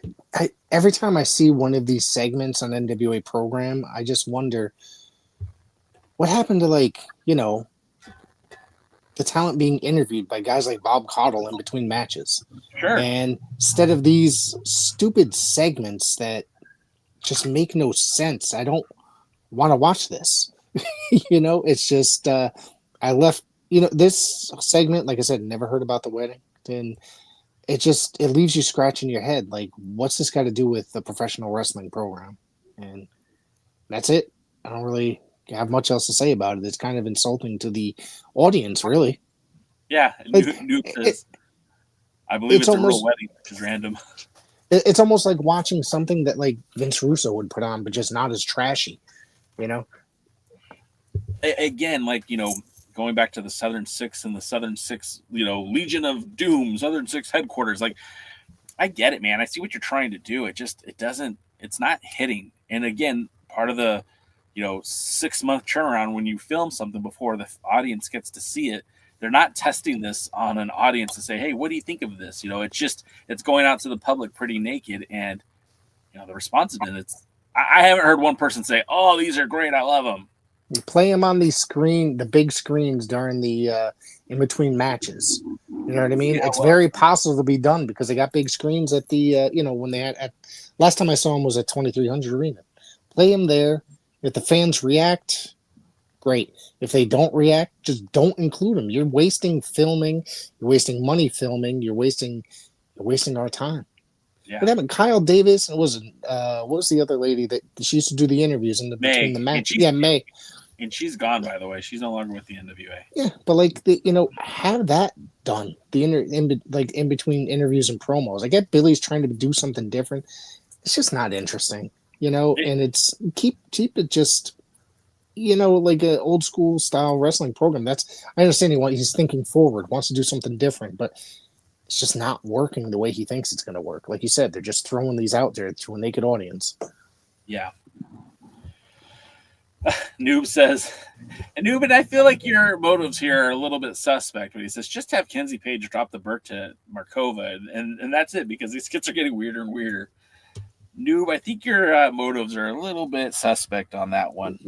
every time I see one of these segments on NWA program, I just wonder what happened to the talent being interviewed by guys like Bob Caudle in between matches. Sure. And instead of these stupid segments that just make no sense, I don't want to watch this. It's just I left this segment, like I said, never heard about the wedding. Then it leaves you scratching your head, like, what's this got to do with the professional wrestling program? And that's it. I don't really have much else to say about it. It's kind of insulting to the audience, really. Yeah, I believe it's almost a real wedding, which is random. It's almost like watching something that like Vince Russo would put on, but just not as trashy, Again, going back to the Southern Six and the Southern Six, Legion of Doom, Southern Six headquarters. Like, I get it, man. I see what you're trying to do. It's not hitting. And again, part of the 6-month turnaround when you film something before the audience gets to see it, they're not testing this on an audience to say, hey, what do you think of this? It's going out to the public pretty naked. And, the response has been, I haven't heard one person say, oh, these are great, I love them. You play them on the big screens during the in between matches. You know what I mean? It's very possible to be done because they got big screens at the when they had last time I saw them was at 2300 Arena. Play them there. If the fans react, great. If they don't react, just don't include them. You're wasting filming. You're wasting money filming. You're wasting our time. Yeah. What happened? Kyle Davis. It wasn't. What was the other lady that she used to do the interviews between the match? Yeah, May. And she's gone, by the way. She's no longer with the NWA. Yeah, but have that done. In between interviews and promos. I get Billy's trying to do something different. It's just not interesting, And it's keep it just, like an old school style wrestling program. I understand he's thinking forward, wants to do something different, but it's just not working the way he thinks it's going to work. Like you said, they're just throwing these out there to a naked audience. Yeah. Noob says, and Noob, and I feel like your motives here are a little bit suspect when he says, just have Kenzie Page drop the Burke to Markova, and that's it, because these skits are getting weirder and weirder. Noob, I think your motives are a little bit suspect on that one.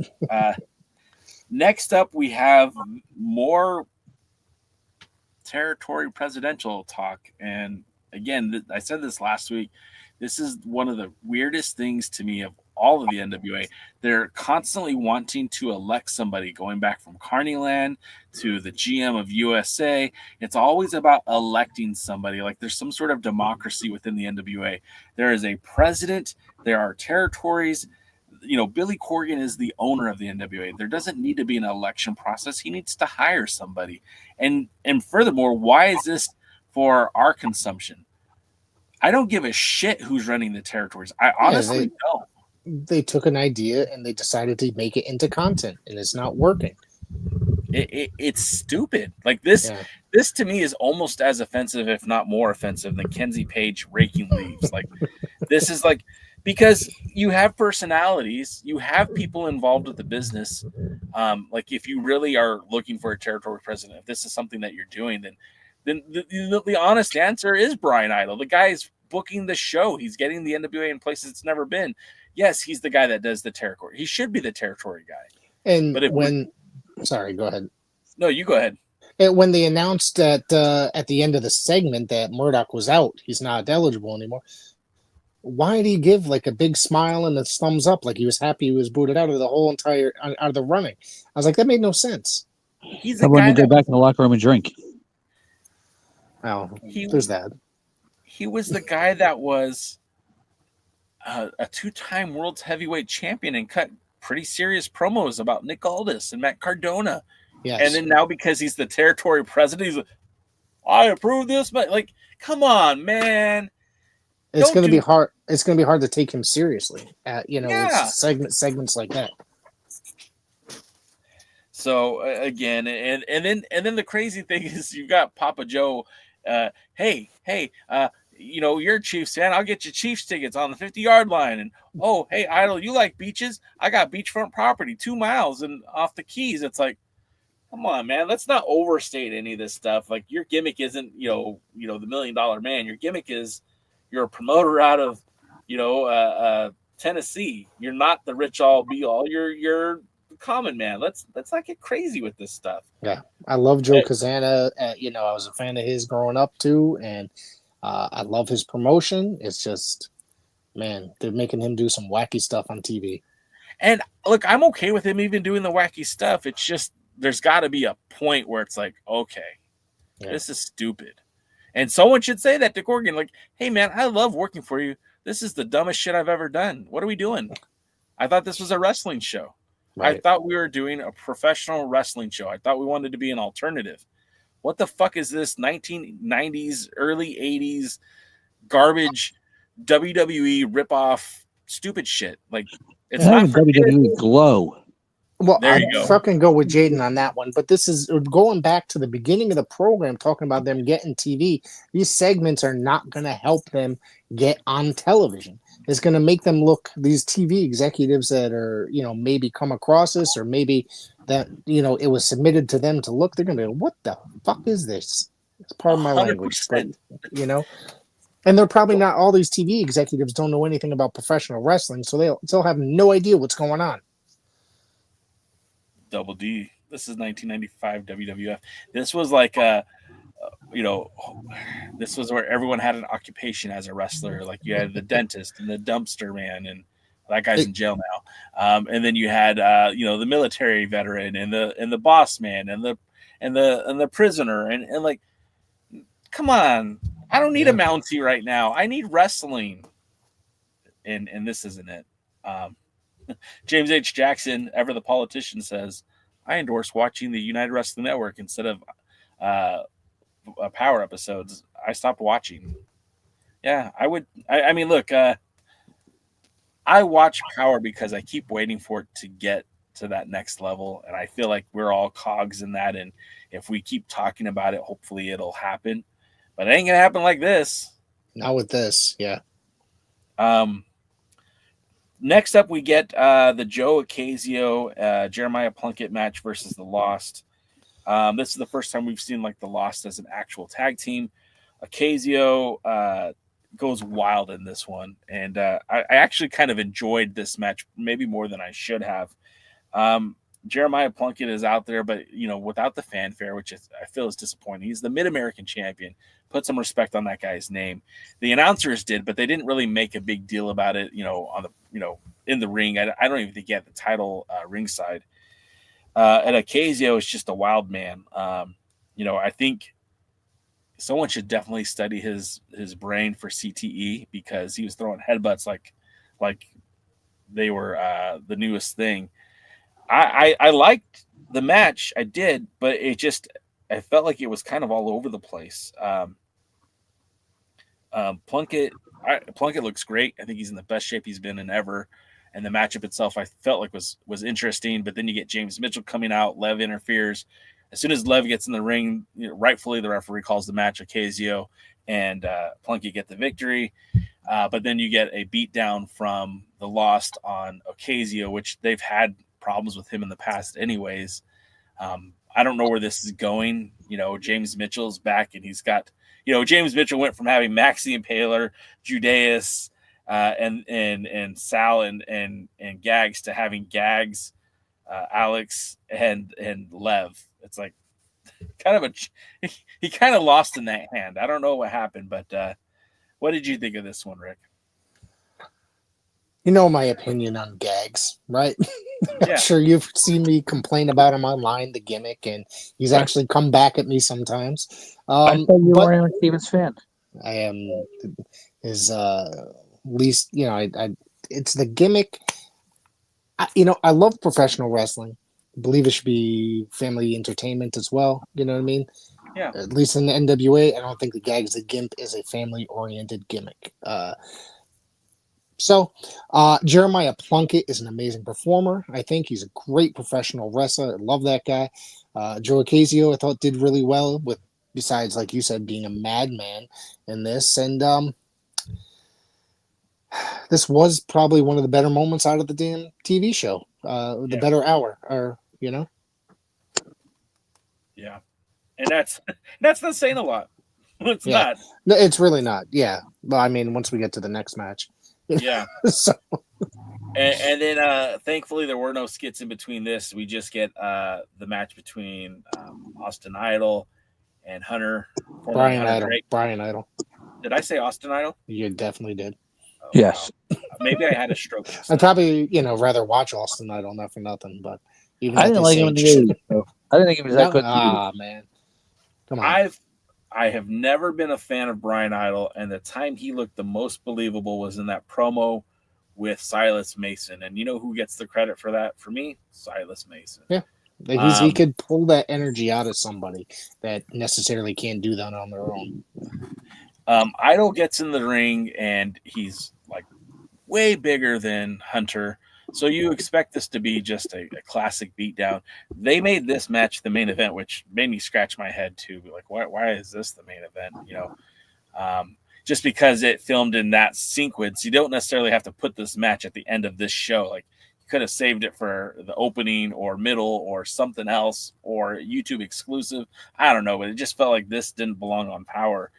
Next up, we have more territory presidential talk. And again, I said this last week, this is one of the weirdest things to me of all of the NWA. They're constantly wanting to elect somebody, going back from Carneyland to the GM of USA. It's always about electing somebody. Like there's some sort of democracy within the NWA. There is a president. There are territories. Billy Corgan is the owner of the NWA. There doesn't need to be an election process. He needs to hire somebody. And furthermore, why is this for our consumption? I don't give a shit who's running the territories. I honestly don't. They took an idea and they decided to make it into content, and it's not working. It's stupid. Like this to me is almost as offensive, if not more offensive, than Kenzie Page raking leaves. Like this is like, because you have personalities, you have people involved with the business. Like if you really are looking for a territory president, if this is something that you're doing, then the honest answer is Brian Idol. The guy is booking the show. He's getting the NWA in places it's never been. Yes, he's the guy that does the territory. He should be the territory guy. And sorry, go ahead. No, you go ahead. And when they announced that at the end of the segment that Murdoch was out, he's not eligible anymore. Why did he give like a big smile and a thumbs up, like he was happy he was booted out of the whole entire out of the running? I was like, that made no sense. He's the guy that go back in the locker room and drink. Oh, there's that. He was the guy that was a two-time world's heavyweight champion and cut pretty serious promos about Nick Aldis and Matt Cardona. Yes. And then now because he's the territory president, he's like, I approve this, but like, come on, man. It's going to be hard. It's going to be hard to take him seriously at, segments like that. So again, and then the crazy thing is you got Papa Joe. Hey, you're a Chiefs fan. I'll get you Chiefs tickets on the 50-yard line. And, oh, hey, Idol, you like beaches? I got beachfront property 2 miles and off the Keys. It's like, come on, man. Let's not overstate any of this stuff. Like, your gimmick isn't, the $1 million man. Your gimmick is you're a promoter out of, Tennessee. You're not the rich all be all. You're the common man. Let's not get crazy with this stuff. Yeah. I love Joe Kazana. I was a fan of his growing up too. And, I love his promotion. It's just, man, they're making him do some wacky stuff on TV. And look, I'm okay with him even doing the wacky stuff. It's just, there's got to be a point where it's like, okay, this is stupid. And someone should say that to Corgan, like, hey, man, I love working for you. This is the dumbest shit I've ever done. What are we doing? I thought this was a wrestling show. Right. I thought we were doing a professional wrestling show. I thought we wanted to be an alternative. What the fuck is this 1990s, early 80s garbage WWE ripoff stupid shit? Like, it's not WWE glow. Well, I'll fucking go with Jaden on that one. But this is going back to the beginning of the program, talking about them getting TV. These segments are not going to help them get on television. It's going to make them look, these TV executives that are, maybe come across this, or maybe that, it was submitted to them to look, they're going to be like, what the fuck is this? It's part of my 100%. Language, but, and they're probably not, all these TV executives don't know anything about professional wrestling, so they'll have no idea what's going on. Double D. This is 1995 WWF. This was like this was where everyone had an occupation as a wrestler. Like you had the dentist and the dumpster man, and that guy's in jail now. And then you had the military veteran and the boss man and the prisoner and like, come on, I don't need a Mountie right now. I need wrestling. And this isn't it. James H. Jackson, ever the politician, says, I endorse watching the United Wrestling Network instead of Power episodes. I stopped watching. Yeah, I would. I mean, look, I watch Power because I keep waiting for it to get to that next level. And I feel like we're all cogs in that. And if we keep talking about it, hopefully it'll happen. But it ain't going to happen like this. Not with this. Yeah. Next up, we get the Joe Ocasio, Jeremiah Plunkett match versus the Lost. This is the first time we've seen like the Lost as an actual tag team. Ocasio goes wild in this one, and I actually kind of enjoyed this match, maybe more than I should have. Jeremiah Plunkett is out there, but without the fanfare, which I feel is disappointing. He's the Mid-American champion. Put some respect on that guy's name. The announcers did, but they didn't really make a big deal about it. On the in the ring. I don't even think he had the title ringside. And Ocasio is just a wild man. I think someone should definitely study his brain for CTE, because he was throwing headbutts like they were the newest thing. I liked the match, I did, but I felt like it was kind of all over the place. Plunkett looks great. I think he's in the best shape he's been in ever. And the matchup itself, I felt like was interesting. But then you get James Mitchell coming out. Lev interferes. As soon as Lev gets in the ring, rightfully the referee calls the match. Ocasio and Plunkett get the victory. But then you get a beatdown from the Lost on Ocasio, which they've had problems with him in the past anyways. I don't know where this is going. James Mitchell's back, and he's got, James Mitchell went from having Maxi Impaler, Judeus, and Sal and Gags to having Gags, Alex, and Lev. It's like kind of he kind of lost in that hand. I don't know what happened, but what did you think of this one, Rick? My opinion on Gags, right? I'm sure you've seen me complain about him online, the gimmick, and he's actually come back at me sometimes. I thought you were a Stevens fan. I am his least, it's the gimmick. I love professional wrestling. I believe it should be family entertainment as well. You know what I mean? Yeah. At least in the NWA, I don't think the Gags the Gimp is a family-oriented gimmick. So Jeremiah Plunkett is an amazing performer. I think he's a great professional wrestler. I love that guy. Joe Ocasio, I thought, did really well with, besides, like you said, being a madman in this. And this was probably one of the better moments out of the damn TV show. The better hour, Yeah. And that's not saying a lot. It's not. No, it's really not. Yeah. Well, I mean, once we get to the next match. Yeah. So. And then thankfully there were no skits in between this. We just get the match between Austin Idol and Hunter. Brian Idol. Did I say Austin Idol? You definitely did. Oh, yes. Wow. Maybe I had a stroke. I'd probably, rather watch Austin Idol, not for nothing, but even I didn't like him in the 80s, so I didn't think he was that good. Man. Come on. I have never been a fan of Brian Idol, and the time he looked the most believable was in that promo with Silas Mason. And you know who gets the credit for that? For me, Silas Mason. Yeah. He could pull that energy out of somebody that necessarily can't do that on their own. Idol gets in the ring, and he's like way bigger than Hunter. So you expect this to be just a classic beatdown. They made this match the main event, which made me scratch my head too. Like, why is this the main event? Just because it filmed in that sequence, you don't necessarily have to put this match at the end of this show. Like, you could have saved it for the opening or middle or something else or YouTube exclusive. I don't know, but it just felt like this didn't belong on Power.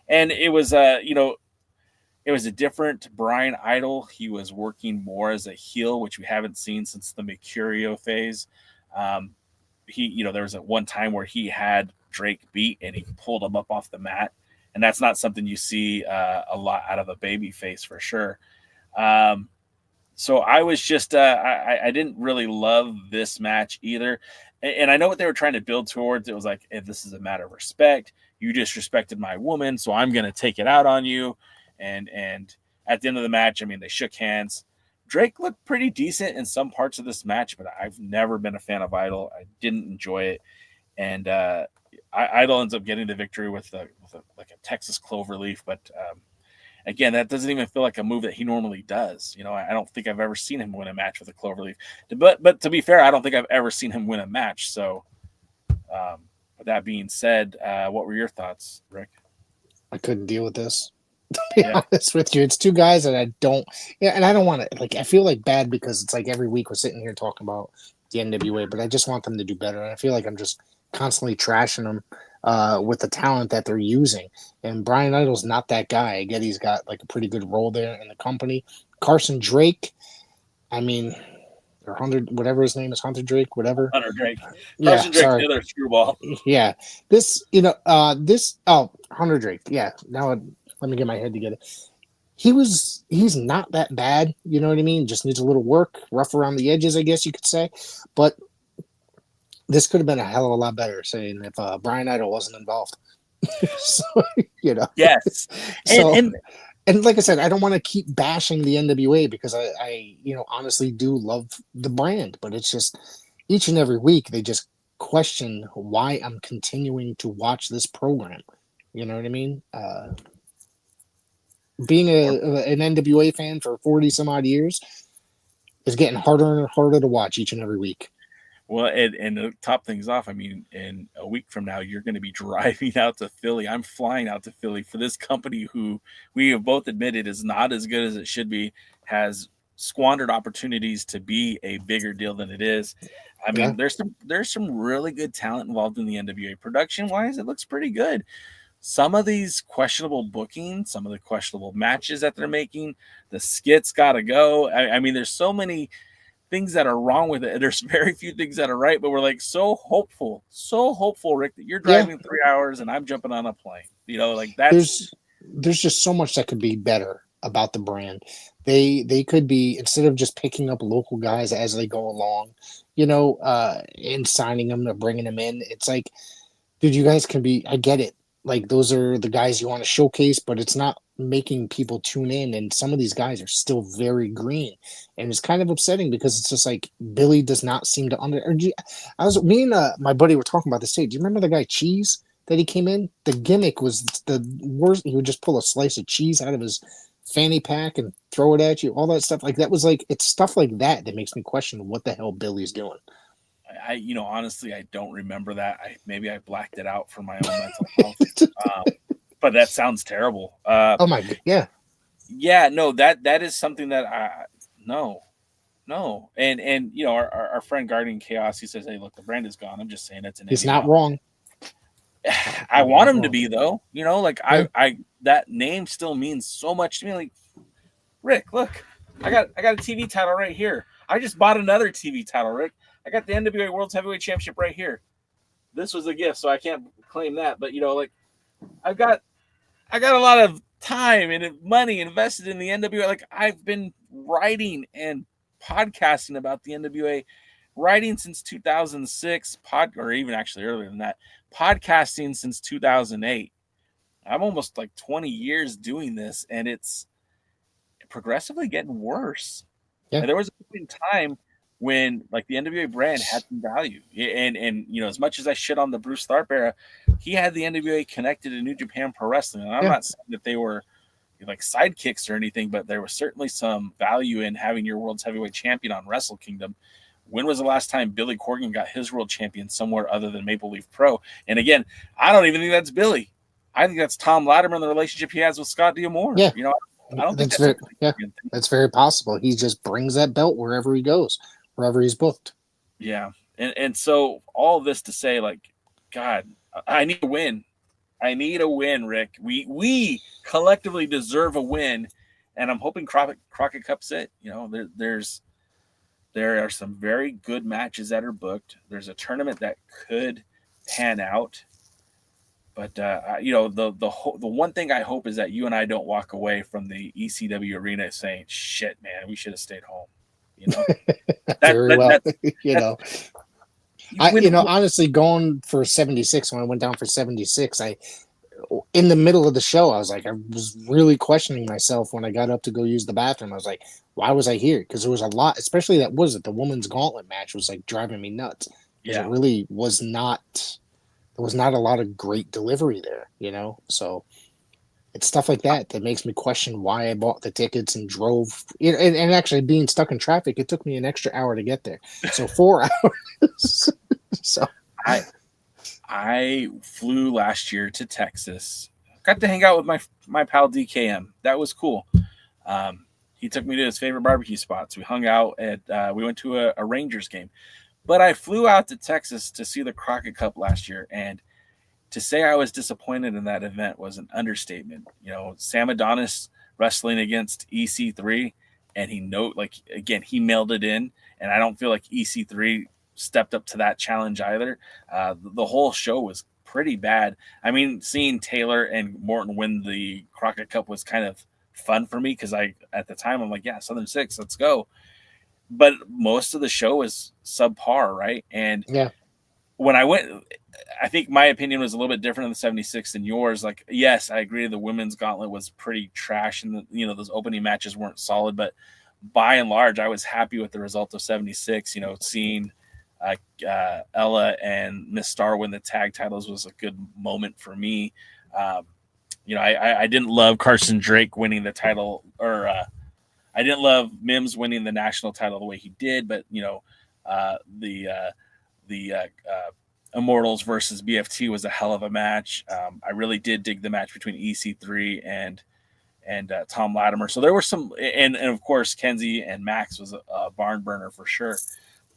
And it was, it was a different Brian Idol. He was working more as a heel, which we haven't seen since the Mercurio phase. There was at one time where he had Drake beat and he pulled him up off the mat. And that's not something you see a lot out of a baby face for sure. So I was just, I didn't really love this match either. and I know what they were trying to build towards. It was like, if this is a matter of respect, you disrespected my woman, so I'm going to take it out on you. And at the end of the match, I mean, they shook hands. Drake looked pretty decent in some parts of this match, but I've never been a fan of Idol. I didn't enjoy it. And Idol ends up getting the victory with a Texas cloverleaf. But again, that doesn't even feel like a move that he normally does. You know, I don't think I've ever seen him win a match with a cloverleaf. But to be fair, I don't think I've ever seen him win a match. So with that being said, what were your thoughts, Rick? I couldn't deal with this. To be honest with you, it's two guys that I don't. Yeah, and I don't want to. Like, I feel like bad because it's like every week we're sitting here talking about the NWA, but I just want them to do better. And I feel like I'm just constantly trashing them with the talent that they're using. And Brian Idol's not that guy. I get he's got like a pretty good role there in the company. Carson Drake, I mean, or Hunter, whatever his name is, Hunter Drake, whatever. Hunter Drake. Yeah, Carson Drake's the other screwball. Yeah. Hunter Drake. Yeah. Now let me get my head together. He's not that bad. You know what I mean? Just needs a little work, rough around the edges, I guess you could say. But this could have been a hell of a lot better, saying if Brian Idol wasn't involved. So, you know. Yes. And like I said, I don't want to keep bashing the NWA because I honestly do love the brand, but it's just each and every week they just question why I'm continuing to watch this program. You know what I mean? Being an NWA fan for 40 some odd years is getting harder and harder to watch each and every week. Well, and to top things off, I mean, in a week from now, you're going to be driving out to Philly. I'm flying out to Philly for this company who we have both admitted is not as good as it should be, has squandered opportunities to be a bigger deal than it is. I mean, there's some really good talent involved in the NWA. Production-wise, it looks pretty good. Some of these questionable bookings, some of the questionable matches that they're making, the skits got to go. I mean, there's so many things that are wrong with it. There's very few things that are right, but we're like so hopeful, Rick, that you're driving 3 hours and I'm jumping on a plane. You know, like that's there's just so much that could be better about the brand. They could be, instead of just picking up local guys as they go along, you know, and signing them or bringing them in. It's like, dude, you guys can be. I get it. Like, those are the guys you want to showcase, but it's not making people tune in. And some of these guys are still very green. And it's kind of upsetting because it's just like Billy does not seem to me and my buddy were talking about this today. Do you remember the guy Cheese that he came in? The gimmick was the worst. He would just pull a slice of cheese out of his fanny pack and throw it at you. All that stuff. Like, that was like, it's stuff like that that makes me question what the hell Billy's doing. Honestly, I don't remember that. Maybe I blacked it out for my own mental health. But that sounds terrible. Oh my God. Yeah. Yeah, no, that is something that no. And you know, our friend Guardian Chaos, he says, hey, look, the brand is gone. I'm just saying it's an He's not wrong. I want him to be, though. You know, like I that name still means so much to me. Like, Rick, look, I got a TV title right here. I just bought another TV title, Rick. I got the NWA World Heavyweight Championship right here. This was a gift, so I can't claim that. But, you know, like, I got a lot of time and money invested in the NWA. Like, I've been writing and podcasting about the NWA, writing since 2006, or even actually earlier than that, podcasting since 2008. I'm almost like 20 years doing this, and it's progressively getting worse. Yeah. And there was a point in time when, like, the NWA brand had some value. And you know, as much as I shit on the Bruce Tharpe era, he had the NWA connected to New Japan Pro Wrestling. And I'm not saying that they were like sidekicks or anything, but there was certainly some value in having your world's heavyweight champion on Wrestle Kingdom. When was the last time Billy Corgan got his world champion somewhere other than Maple Leaf Pro? And again, I don't even think that's Billy. I think that's Tom Latimer, the relationship he has with Scott D'Amore. Yeah. You know, I don't think that's very possible. He just brings that belt wherever he goes, wherever he's booked. Yeah. And so all of this to say, like, God, I need a win. I need a win, Rick. We collectively deserve a win, and I'm hoping Crockett Cup's it. You know, there are some very good matches that are booked. There's a tournament that could pan out, but you know, the one thing I hope is that you and I don't walk away from the ECW arena saying, "Shit, man, we should have stayed home." You know, very well. You know, Honestly, going for 76 when I went down for 76, in the middle of the show, I was really questioning myself when I got up to go use the bathroom. I was like, why was I here? Because there was a lot, especially the women's gauntlet match was like driving me nuts. Because it really was not, there was not a lot of great delivery there, So it's stuff like that makes me question why I bought the tickets and drove. And actually being stuck in traffic, it took me an extra hour to get there. So 4 hours. So I flew last year to Texas. Got to hang out with my pal DKM. That was cool. He took me to his favorite barbecue spots. We hung out we went to a Rangers game. But I flew out to Texas to see the Crockett Cup last year, and to say I was disappointed in that event was an understatement. Sam Adonis wrestling against EC3, and he mailed it in, and I don't feel like EC3 stepped up to that challenge either. The whole show was pretty bad. I mean, seeing Taylor and Morton win the Crockett Cup was kind of fun for me because at the time I'm like, yeah, Southern Six, let's go. But most of the show was subpar, right? And when I went, I think my opinion was a little bit different in the 76 than yours. Like, yes, I agree the women's gauntlet was pretty trash, and those opening matches weren't solid. But by and large, I was happy with the result of 76. Seeing Ella and Miss Star win the tag titles was a good moment for me. I didn't love Carson Drake winning the title, or I didn't love Mims winning the national title the way he did, but the Immortals versus BFT was a hell of a match. I really did dig the match between EC3 and Tom Latimer. So there were some, and of course Kenzie and Max was a barn burner for sure.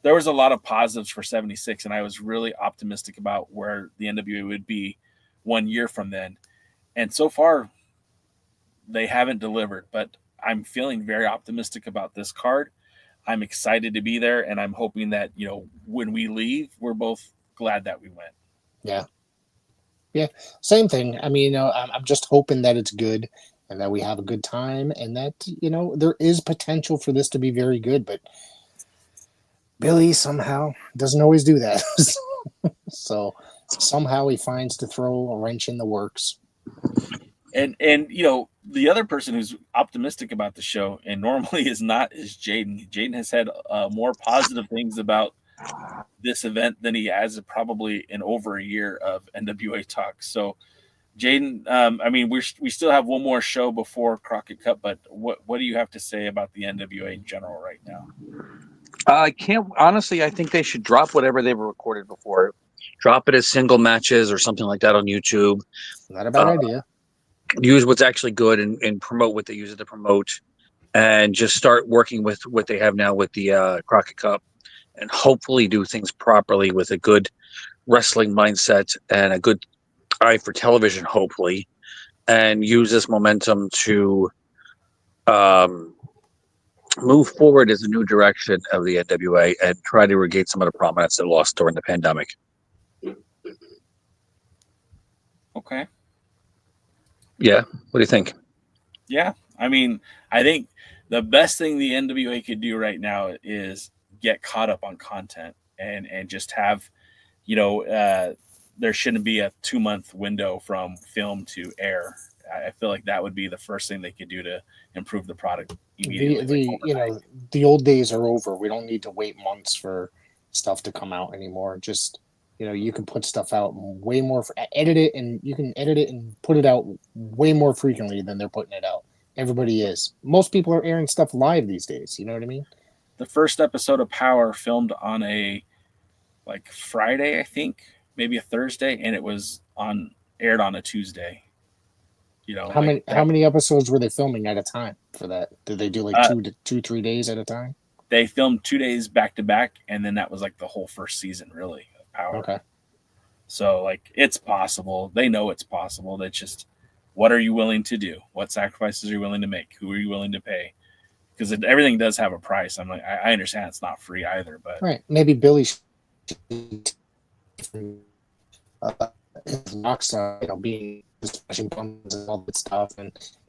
There was a lot of positives for 76, and I was really optimistic about where the NWA would be 1 year from then. And so far, they haven't delivered, but I'm feeling very optimistic about this card. I'm excited to be there, and I'm hoping that, when we leave, we're both glad that we went. Yeah, same thing. I mean, I'm just hoping that it's good and that we have a good time, and that, there is potential for this to be very good, but Billy somehow doesn't always do that. So somehow he finds to throw a wrench in the works. And the other person who's optimistic about the show and normally is Jaden. Jaden has had more positive things about this event than he has probably in over a year of NWA talk. So Jaden, we still have one more show before Crockett Cup, but what do you have to say about the NWA in general right now? I can't honestly. I think they should drop whatever they were recorded before. Drop it as single matches or something like that on YouTube. Not a bad idea. Use what's actually good and promote what they use it to promote, and just start working with what they have now with the Crockett Cup, and hopefully do things properly with a good wrestling mindset and a good eye for television, hopefully, and use this momentum to move forward as a new direction of the NWA and try to regain some of the prominence they lost during the pandemic. Okay. Yeah. What do you think? Yeah. I think the best thing the NWA could do right now is get caught up on content and just have, there shouldn't be a 2-month window from film to air. I feel like that would be the first thing they could do to improve the product immediately. The old days are over. We don't need to wait months for stuff to come out anymore. Just, you can put stuff out way more, edit it, and you can edit it and put it out way more frequently than they're putting it out. Everybody is. Most people are airing stuff live these days. You know what I mean? The first episode of Power filmed on a Friday, I think, maybe a Thursday, and it was aired on a Tuesday. How many episodes were they filming at a time for that? Did they do 3 days at a time? They filmed 2 days back to back, and then that was the whole first season, really, of Power. Okay. So it's possible. They know it's possible. That's just, what are you willing to do? What sacrifices are you willing to make? Who are you willing to pay? Because everything does have a price. I understand it's not free either, but right. Maybe Billy rockstar, being smashing buttons and all that stuff,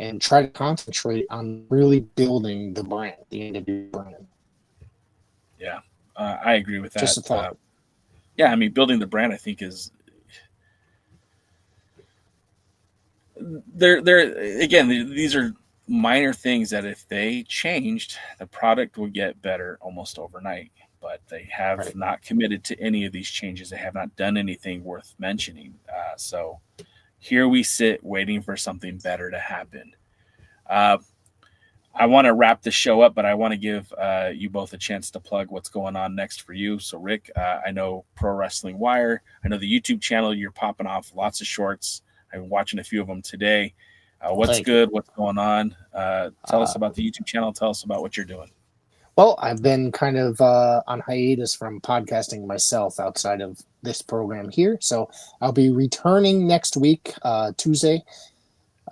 and try to concentrate on really building the brand, the NWA brand. Yeah, I agree with that. Just a thought. Yeah, I mean, building the brand, I think, is they're again. These are minor things that if they changed, the product would get better almost overnight. But they have not committed to any of these changes. They have not done anything worth mentioning. So here we sit waiting for something better to happen. I want to wrap the show up, but I want to give you both a chance to plug what's going on next for you. So, Rick, I know Pro Wrestling Wire. I know the YouTube channel. You're popping off lots of shorts. I've been watching a few of them today. What's good? What's going on? Tell us about the YouTube channel. Tell us about what you're doing. Well, I've been kind of on hiatus from podcasting myself outside of this program here. So I'll be returning next week, Tuesday.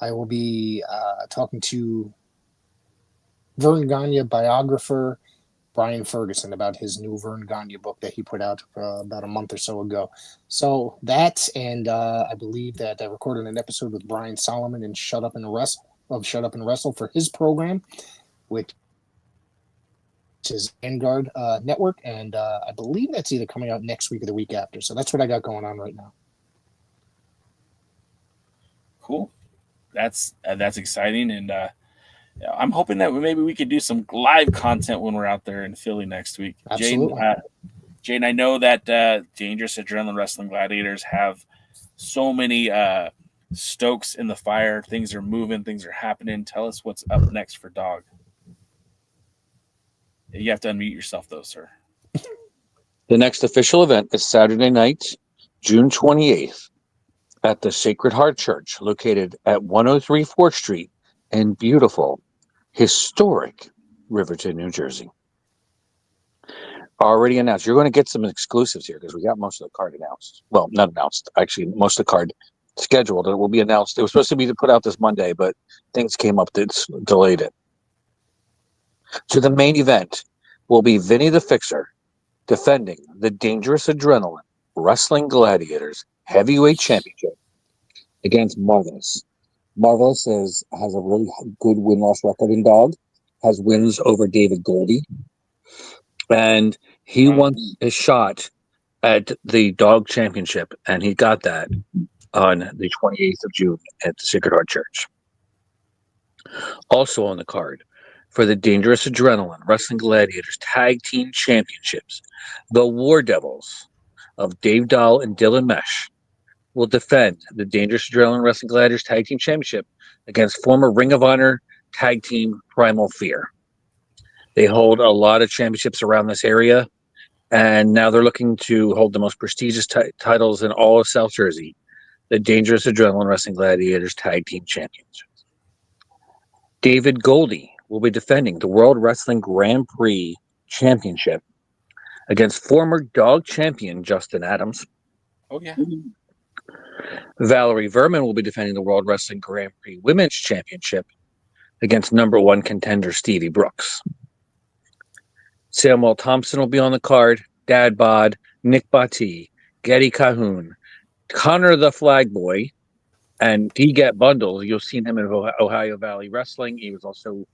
I will be talking to Vern Gagne biographer Brian Ferguson about his new Vern Gagne book that he put out about a month or so ago. So that, and I believe that I recorded an episode with Brian Solomon and Shut Up and Wrestle for his program, which is Vanguard Network, and I believe that's either coming out next week or the week after. So that's what I got going on right now. Cool. That's exciting, and I'm hoping that maybe we could do some live content when we're out there in Philly next week. Absolutely. Jaden, I know that Dangerous Adrenaline Wrestling Gladiators have so many stokes in the fire. Things are moving. Things are happening. Tell us what's up next for Dog. You have to unmute yourself, though, sir. The next official event is Saturday night, June 28th, at the Sacred Heart Church, located at 103 4th Street in beautiful, historic Riverton, New Jersey. Already announced. You're going to get some exclusives here because we got most of the card announced. Well, not announced. Actually, most of the card scheduled. It will be announced. It was supposed to be put out this Monday, but things came up that delayed it. So the main event will be Vinny the Fixer defending the Dangerous Adrenaline Wrestling Gladiators Heavyweight Championship against Marvelous. Marvelous has a really good win-loss record in Dog, has wins over David Goldie, and he won his shot at the Dog Championship, and he got that on the 28th of June at the Sacred Heart Church. Also on the card, for the Dangerous Adrenaline Wrestling Gladiators Tag Team Championships, the War Devils of Dave Dahl and Dylan Mesh will defend the Dangerous Adrenaline Wrestling Gladiators Tag Team Championship against former Ring of Honor Tag Team Primal Fear. They hold a lot of championships around this area, and now they're looking to hold the most prestigious titles in all of South Jersey, the Dangerous Adrenaline Wrestling Gladiators Tag Team Champions. David Goldie will be defending the World Wrestling Grand Prix Championship against former Dog champion Justin Adams. Oh, yeah. Valerie Verman will be defending the World Wrestling Grand Prix Women's Championship against #1 contender Stevie Brooks. Samuel Thompson will be on the card, Dad Bod, Nick Bati, Getty Cahoon, Connor the Flag Boy, and D-Get Bundles. You'll see him in Ohio Valley Wrestling. He was also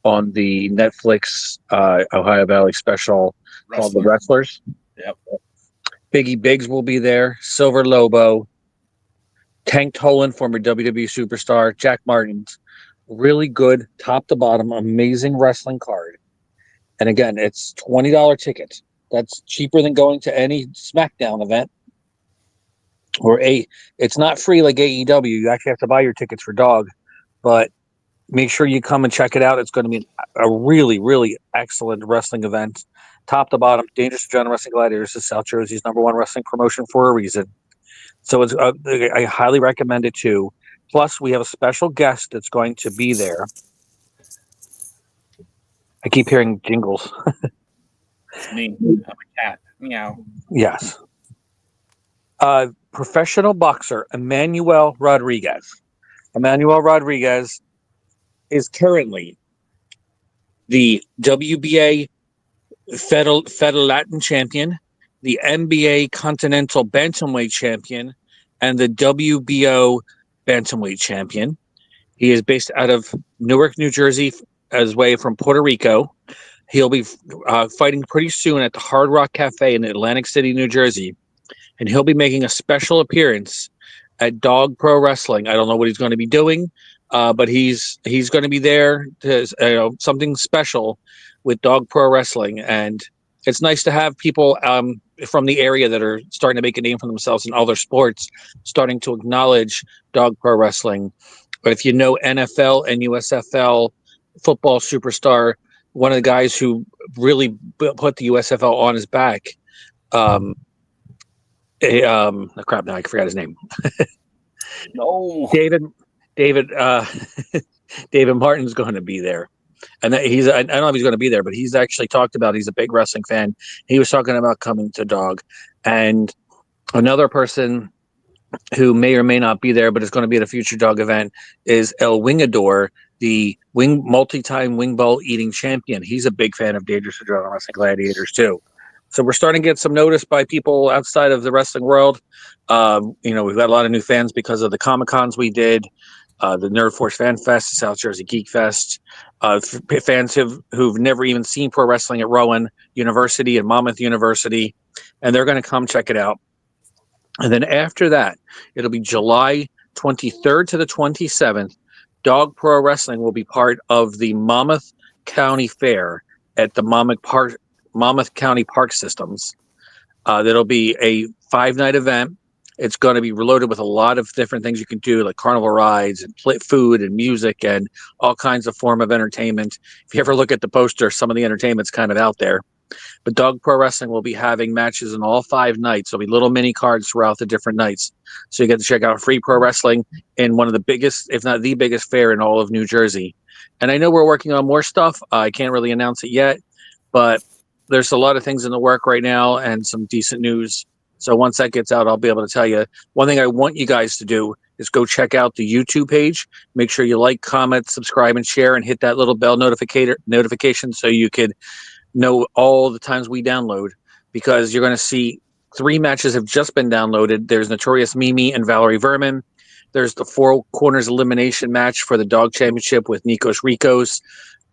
on the Netflix Ohio Valley special called The Wrestlers. Yep. Biggie Biggs will be there. Silver Lobo. Tank Tolan, former WWE superstar. Jack Martins. Really good, top to bottom, amazing wrestling card. And again, it's $20 ticket. That's cheaper than going to any SmackDown event. It's not free like AEW. You actually have to buy your tickets for Dog. But make sure you come and check it out. It's going to be a really, really excellent wrestling event. Top to bottom, Dangerous Adrenaline Wrestling Gladiators is South Jersey's #1 wrestling promotion for a reason. So I highly recommend it too. Plus, we have a special guest that's going to be there. I keep hearing jingles. It's me. I'm a cat. Meow. Yes. Professional boxer Emmanuel Rodriguez. Emmanuel Rodriguez is currently the WBA Federal Latin champion, the NBA Continental Bantamweight champion, and the WBO Bantamweight champion. He is based out of Newark, New Jersey, as way from Puerto Rico. He'll be fighting pretty soon at the Hard Rock Cafe in Atlantic City, New Jersey, and he'll be making a special appearance at Dog Pro Wrestling. I don't know what he's going to be doing, but he's going to be there to something special with Dog Pro Wrestling, and it's nice to have people from the area that are starting to make a name for themselves in other sports starting to acknowledge Dog Pro Wrestling. But if you know NFL and USFL football superstar, one of the guys who really put the USFL on his back, crap, now I forgot his name. No, David Martin's going to be there, and I don't know if he's going to be there, but he's actually talked about he's a big wrestling fan. He was talking about coming to Dog, and another person who may or may not be there, but is going to be at a future Dog event is El Wingador, the multi-time wing ball eating champion. He's a big fan of Dangerous Adrenaline Wrestling Gladiators too. So we're starting to get some notice by people outside of the wrestling world. We've got a lot of new fans because of the Comic-Cons we did, the Nerd Force Fan Fest, the South Jersey Geek Fest, fans who've never even seen pro wrestling at Rowan University and Monmouth University, and they're going to come check it out. And then after that, it'll be July 23rd to the 27th. Dog Pro Wrestling will be part of the Monmouth County Fair at the Monmouth County Park Systems. That'll be a 5-night event. It's going to be reloaded with a lot of different things you can do, like carnival rides and food and music and all kinds of form of entertainment. If you ever look at the poster, some of the entertainment's kind of out there. But Dog Pro Wrestling will be having matches in all 5 nights. There'll be little mini cards throughout the different nights. So you get to check out free pro wrestling in one of the biggest, if not the biggest fair in all of New Jersey. And I know we're working on more stuff. I can't really announce it yet, but there's a lot of things in the work right now and some decent news. So once that gets out, I'll be able to tell you. One thing I want you guys to do is go check out the YouTube page. Make sure you like, comment, subscribe, and share, and hit that little bell notification so you could know all the times we download, because you're going to see 3 matches have just been downloaded. There's Notorious Mimi and Valerie Verman. There's the 4 corners elimination match for the Dog Championship with Nikos Rikos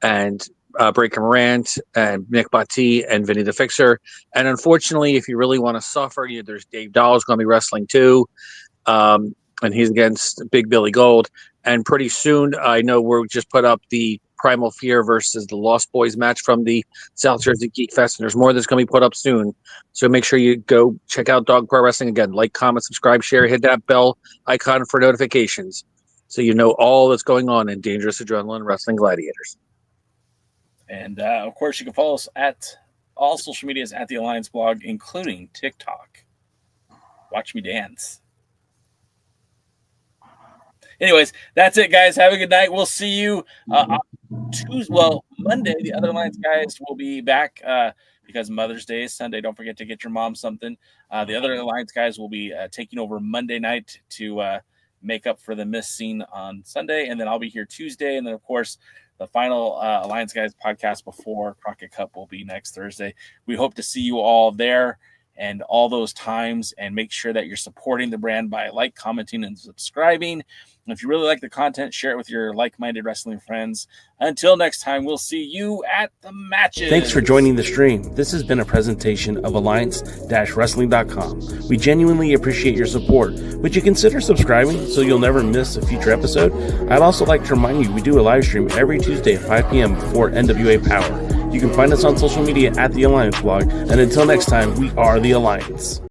and Breaker Morant and Nick Batti and Vinny the Fixer. And unfortunately, if you really want to suffer, there's Dave Dahl's going to be wrestling too. And he's against Big Billy Gold. And pretty soon, I know we're just put up the Primal Fear versus the Lost Boys match from the South Jersey Geek Fest, and there's more that's going to be put up soon. So make sure you go check out Dog Pro Wrestling. Again, like, comment, subscribe, share, hit that bell icon for notifications so you know all that's going on in Dangerous Adrenaline Wrestling Gladiators. And of course, you can follow us at all social medias at the Alliance Blog, including TikTok. Watch me dance. Anyways, that's it, guys. Have a good night. We'll see you Monday. The other Alliance guys will be back because Mother's Day is Sunday. Don't forget to get your mom something. The other Alliance guys will be taking over Monday night to make up for the missed scene on Sunday. And then I'll be here Tuesday. And then, of course, the final Alliance Guys podcast before Crockett Cup will be next Thursday. We hope to see you all there and all those times, and make sure that you're supporting the brand by commenting, and subscribing. And if you really like the content, share it with your like-minded wrestling friends. Until next time, we'll see you at the matches. Thanks for joining the stream. This has been a presentation of Alliance-Wrestling.com. We genuinely appreciate your support. Would you consider subscribing so you'll never miss a future episode? I'd also like to remind you we do a live stream every Tuesday at 5 p.m. before NWA Power. You can find us on social media at The Alliance Blog. And until next time, we are The Alliance.